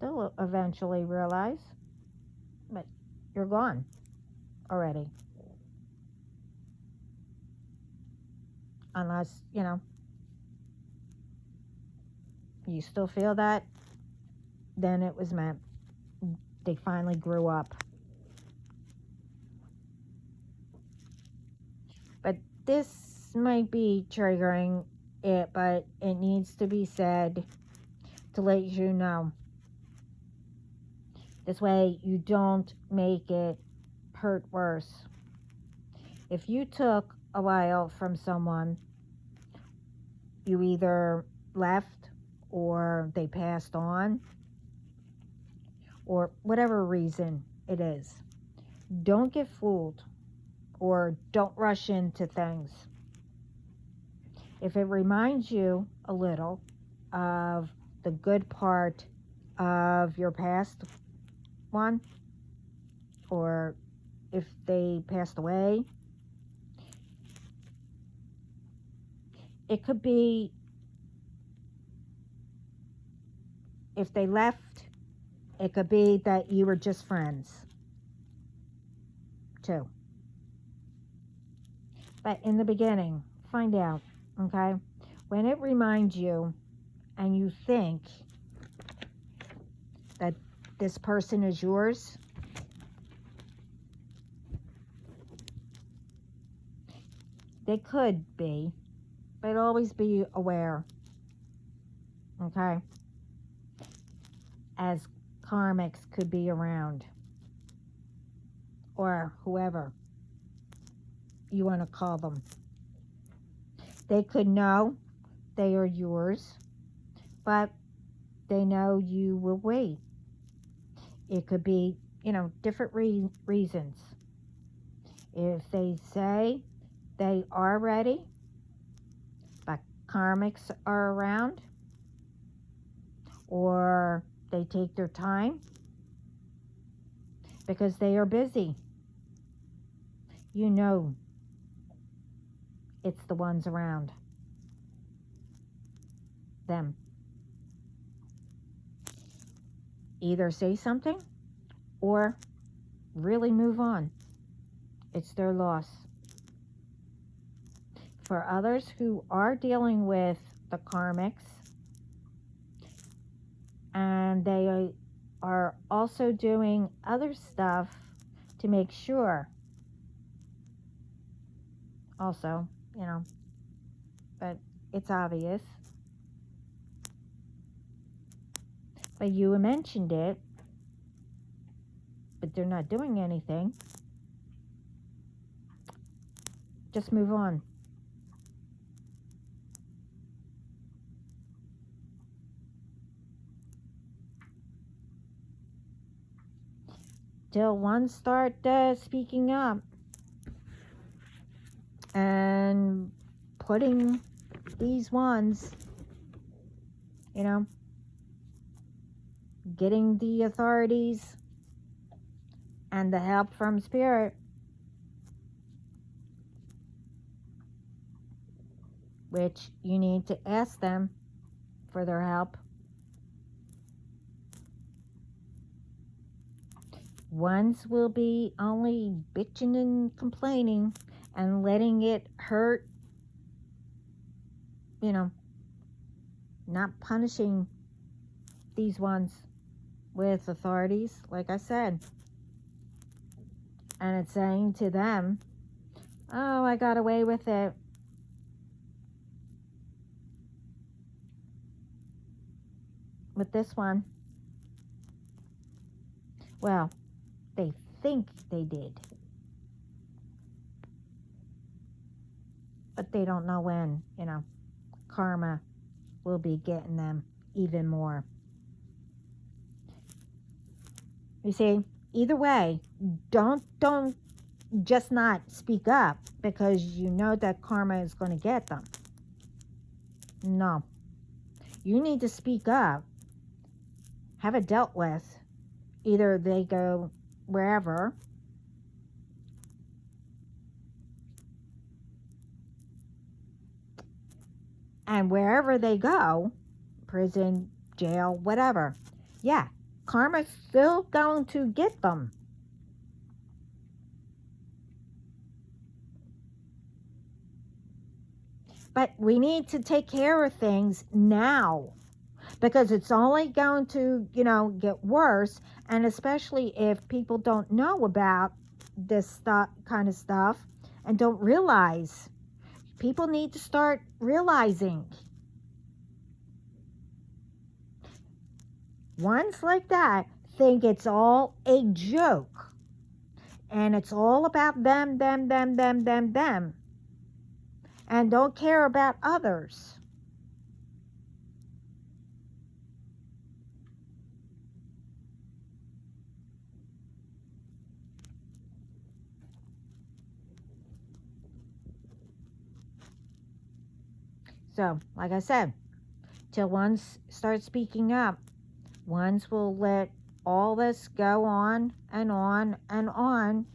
They'll eventually realize, but you're gone already. Unless, you still feel that, then it was meant. They finally grew up. But this might be triggering it, but it needs to be said to let you know. This way you don't make it hurt worse. If you took a while from someone, you either left or they passed on, or whatever reason it is, don't get fooled or don't rush into things. If it reminds you a little of the good part of your past one, or if they passed away, it could be, if they left, it could be that you were just friends too. But in the beginning, find out, okay? When it reminds you and you think that this person is yours, they could be, but always be aware, okay? As karmics could be around, or whoever you want to call them. They could know they are yours, but they know you will wait. It could be, different reasons. If they say they are ready, but karmics are around, or they take their time because they are busy, it's the ones around them. Either say something or really move on. It's their loss. For others who are dealing with the karmics, and they are also doing other stuff to make sure, also, but it's obvious. But you mentioned it, but they're not doing anything. Just move on. till ones start speaking up and putting these ones, you know, getting the authorities and the help from spirit, which you need to ask them for their help. Ones will be only bitching and complaining and letting it hurt, you know, not punishing these ones with authorities, like I said. And it's saying to them, oh, I got away with it. With this one. Well, they think they did. But they don't know when, you know, karma will be getting them even more. You see, either way, don't just not speak up because you know that karma is going to get them. No. You need to speak up. Have it dealt with. Either they go wherever, and wherever they go, prison, jail, whatever, yeah, karma's still going to get them. But we need to take care of things now because it's only going to, you know, get worse. And especially if people don't know about this kind of stuff and don't realize. People need to start realizing. Ones like that think it's all a joke. And it's all about them. And don't care about others. So, like I said, till ones start speaking up, ones will let all this go on and on and on.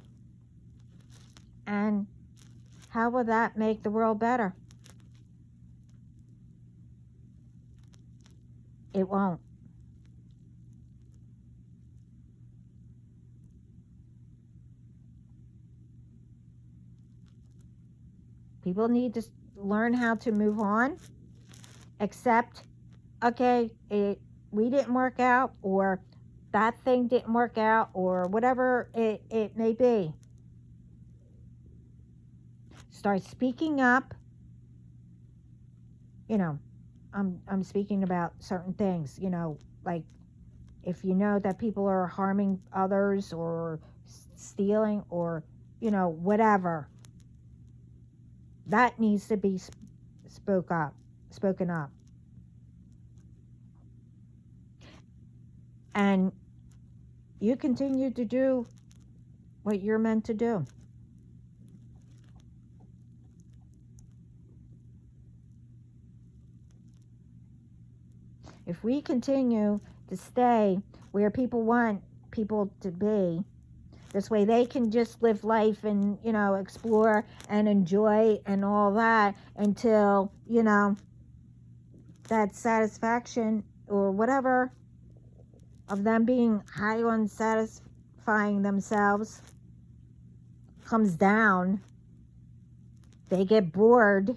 And how will that make the world better? It won't. People need to learn how to move on, accept, okay, we didn't work out, or that thing didn't work out, or whatever it may be. Start speaking up. You know, I'm speaking about certain things, you know, like if you know that people are harming others or stealing or, you know, whatever, that needs to be spoken up. And you continue to do what you're meant to do. If we continue to stay where people want people to be, this way they can just live life and, you know, explore and enjoy and all that until, you know, that satisfaction or whatever of them being high on satisfying themselves comes down. They get bored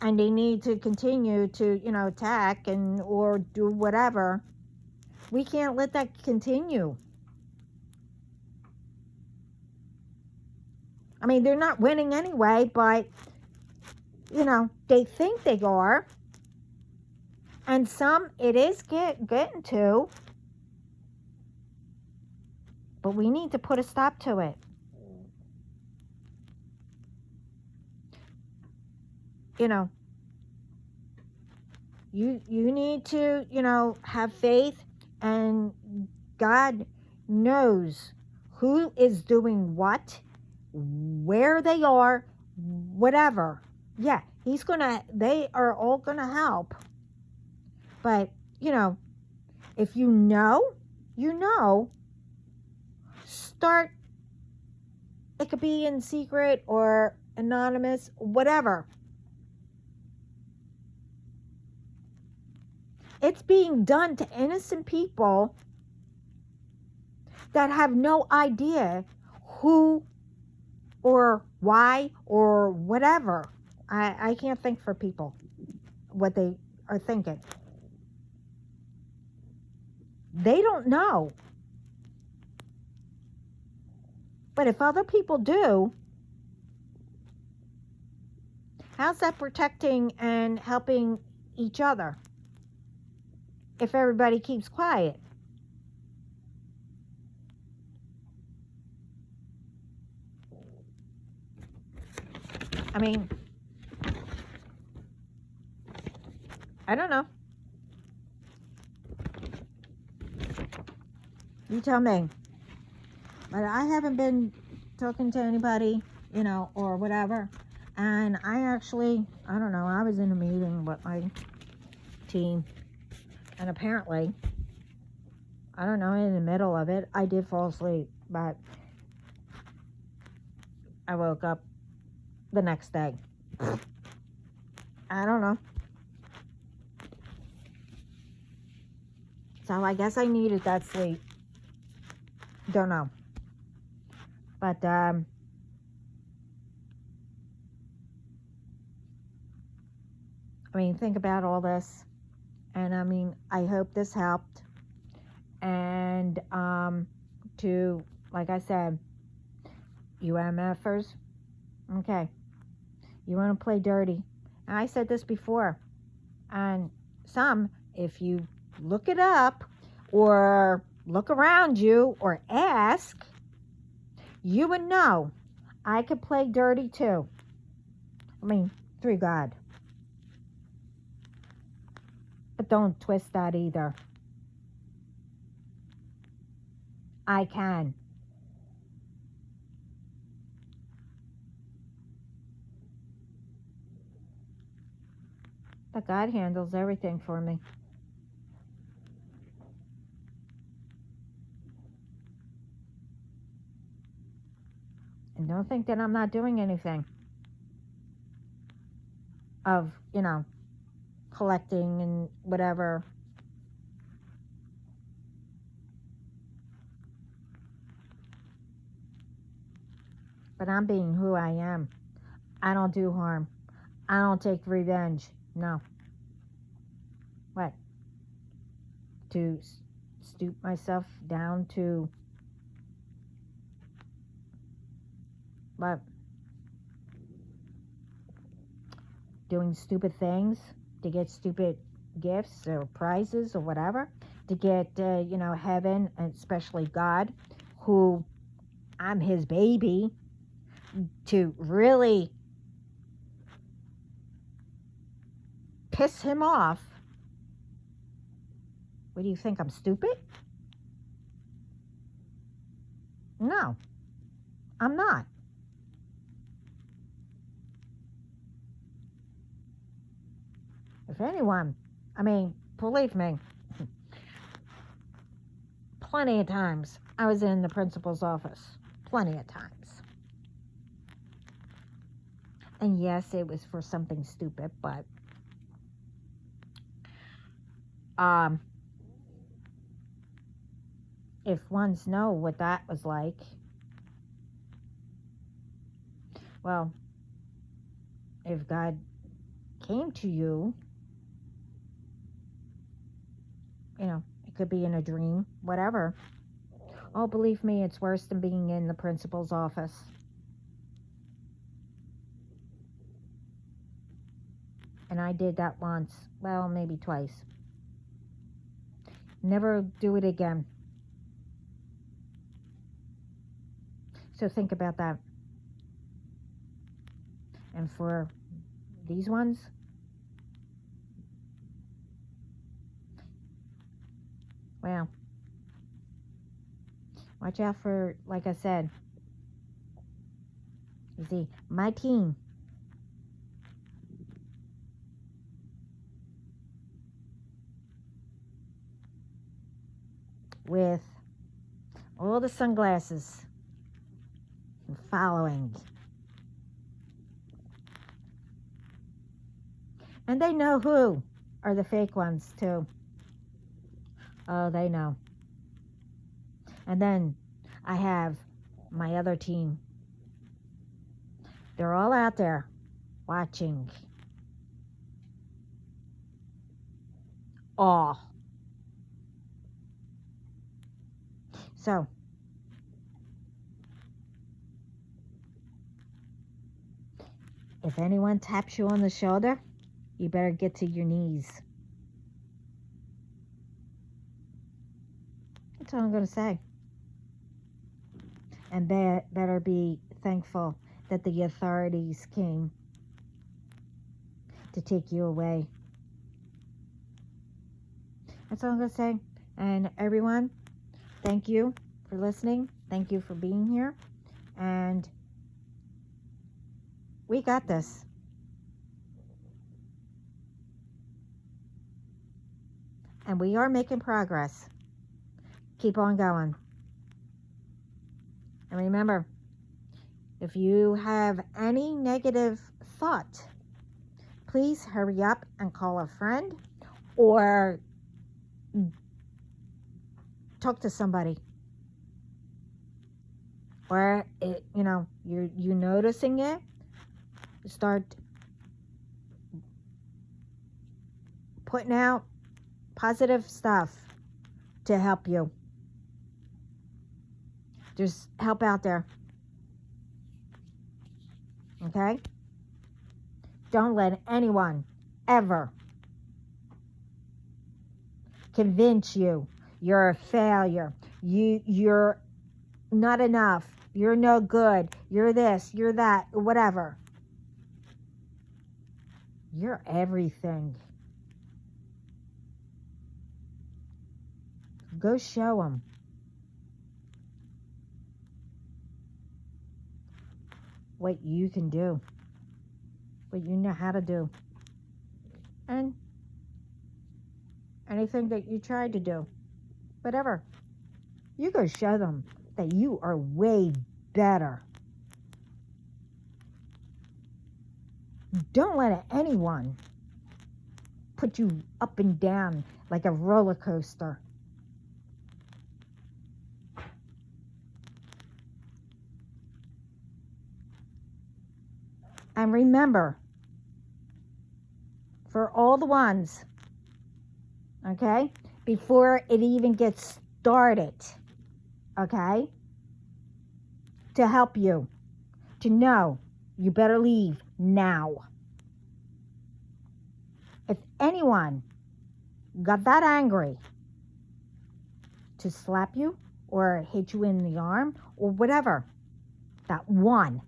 and they need to continue to, you know, attack and or do whatever. We can't let that continue. I mean, they're not winning anyway, but, you know, they think they are. And some it is getting to. But we need to put a stop to it. You know, you need to, you know, have faith, and God knows who is doing what, where they are, whatever. Yeah, they are all gonna help. But, if you know, start, it could be in secret or anonymous, whatever. It's being done to innocent people that have no idea who or why or whatever. I can't think for people what they are thinking. They don't know. But if other people do, how's that protecting and helping each other if everybody keeps quiet? I mean, I don't know. You tell me. But I haven't been talking to anybody, or whatever. And I don't know, I was in a meeting with my team. And apparently, I don't know, in the middle of it, I did fall asleep. But I woke up the next day. I don't know. So I guess I needed that sleep. Don't know. But, I mean, think about all this. And, I mean, I hope this helped. And, like I said, you MFers, okay, you want to play dirty. And I said this before. And if you look it up or look around you or ask, you would know I could play dirty too. I mean, through God. But don't twist that either. I can. But God handles everything for me. And don't think that I'm not doing anything of, collecting and whatever. But I'm being who I am. I don't do harm. I don't take revenge. No. What? To stoop myself down to what? Doing stupid things to get stupid gifts or prizes or whatever, to get heaven, and especially God, who I'm his baby, to really piss him off. What do you think, I'm stupid? No, I'm not. If anyone, I mean, believe me, plenty of times I was in the principal's office. Plenty of times. And yes, it was for something stupid, but if ones know what that was like, well, if God came to you, it could be in a dream, whatever. Oh, believe me, it's worse than being in the principal's office. And I did that once. Well, maybe twice. Never do it again. So think about that. And for these ones, well, Watch out for, like I said, you see, my team with all the sunglasses and following. And they know who are the fake ones too. Oh, they know. And then I have my other team. They're all out there watching. All. So, if anyone taps you on the shoulder, you better get to your knees. That's all I'm going to say. And better be thankful that the authorities came to take you away. That's all I'm going to say. And everyone, thank you for listening. Thank you for being here. And we got this. And we are making progress. Keep on going. And remember, if you have any negative thought, please hurry up and call a friend or talk to somebody. Or, you're noticing it, start putting out positive stuff to help you. There's help out there. Okay? Don't let anyone ever convince you you're a failure. You're not enough. You're no good. You're this, you're that, whatever. You're everything. Go show them. What you can do, what you know how to do, and anything that you tried to do, whatever, you go show them that you are way better. Don't let anyone put you up and down like a roller coaster. And remember, for all the ones, okay, before it even gets started, okay, to help you, to know you better leave now. If anyone got that angry to slap you or hit you in the arm or whatever, that one,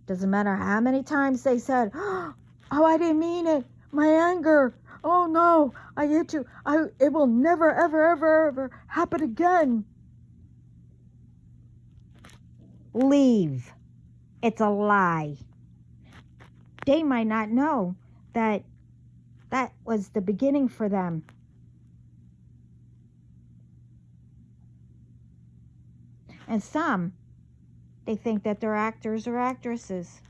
doesn't matter how many times they said, oh, I didn't mean it, my anger, oh no, I hit you, it will never, ever, ever, ever happen again. Leave. It's a lie. They might not know that that was the beginning for them. And some, they think that they're actors or actresses.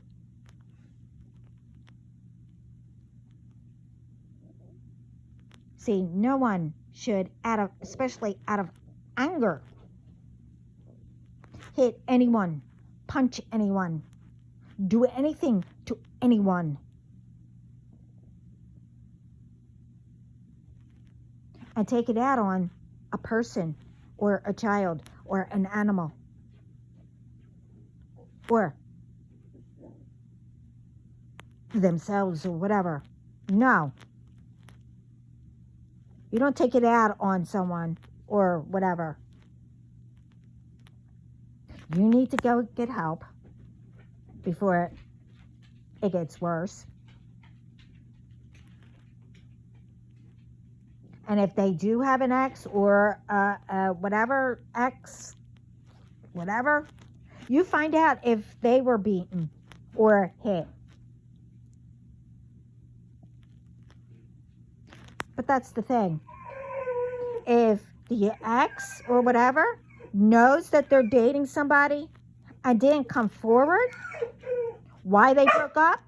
See, no one should, especially out of anger, hit anyone, punch anyone, do anything to anyone. And take it out on a person or a child or an animal or themselves or whatever. No. You don't take it out on someone or whatever. You need to go get help before it gets worse. And if they do have an ex or whatever ex, whatever, you find out if they were beaten or hit. But that's the thing. If the ex or whatever knows that they're dating somebody and didn't come forward why they broke up,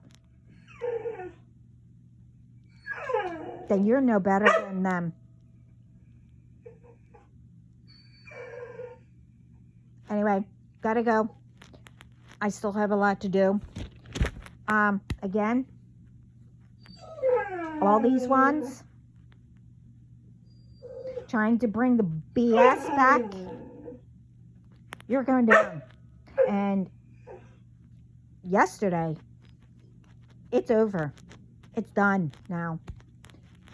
then you're no better than them. Anyway, gotta go. I still have a lot to do. Again, all these ones trying to bring the BS back, you're going down. And yesterday, it's over. It's done now.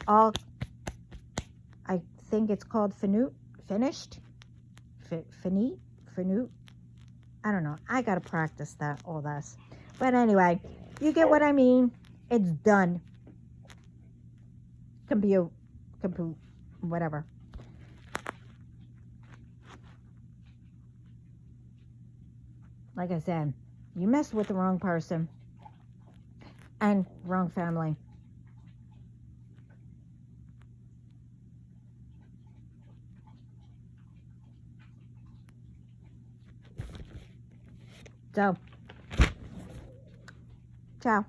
I think it's called finished. Finute. I don't know. I gotta practice all this. But anyway, you get what I mean. It's done. Compute, whatever. Like I said, you messed with the wrong person and wrong family. So, ciao.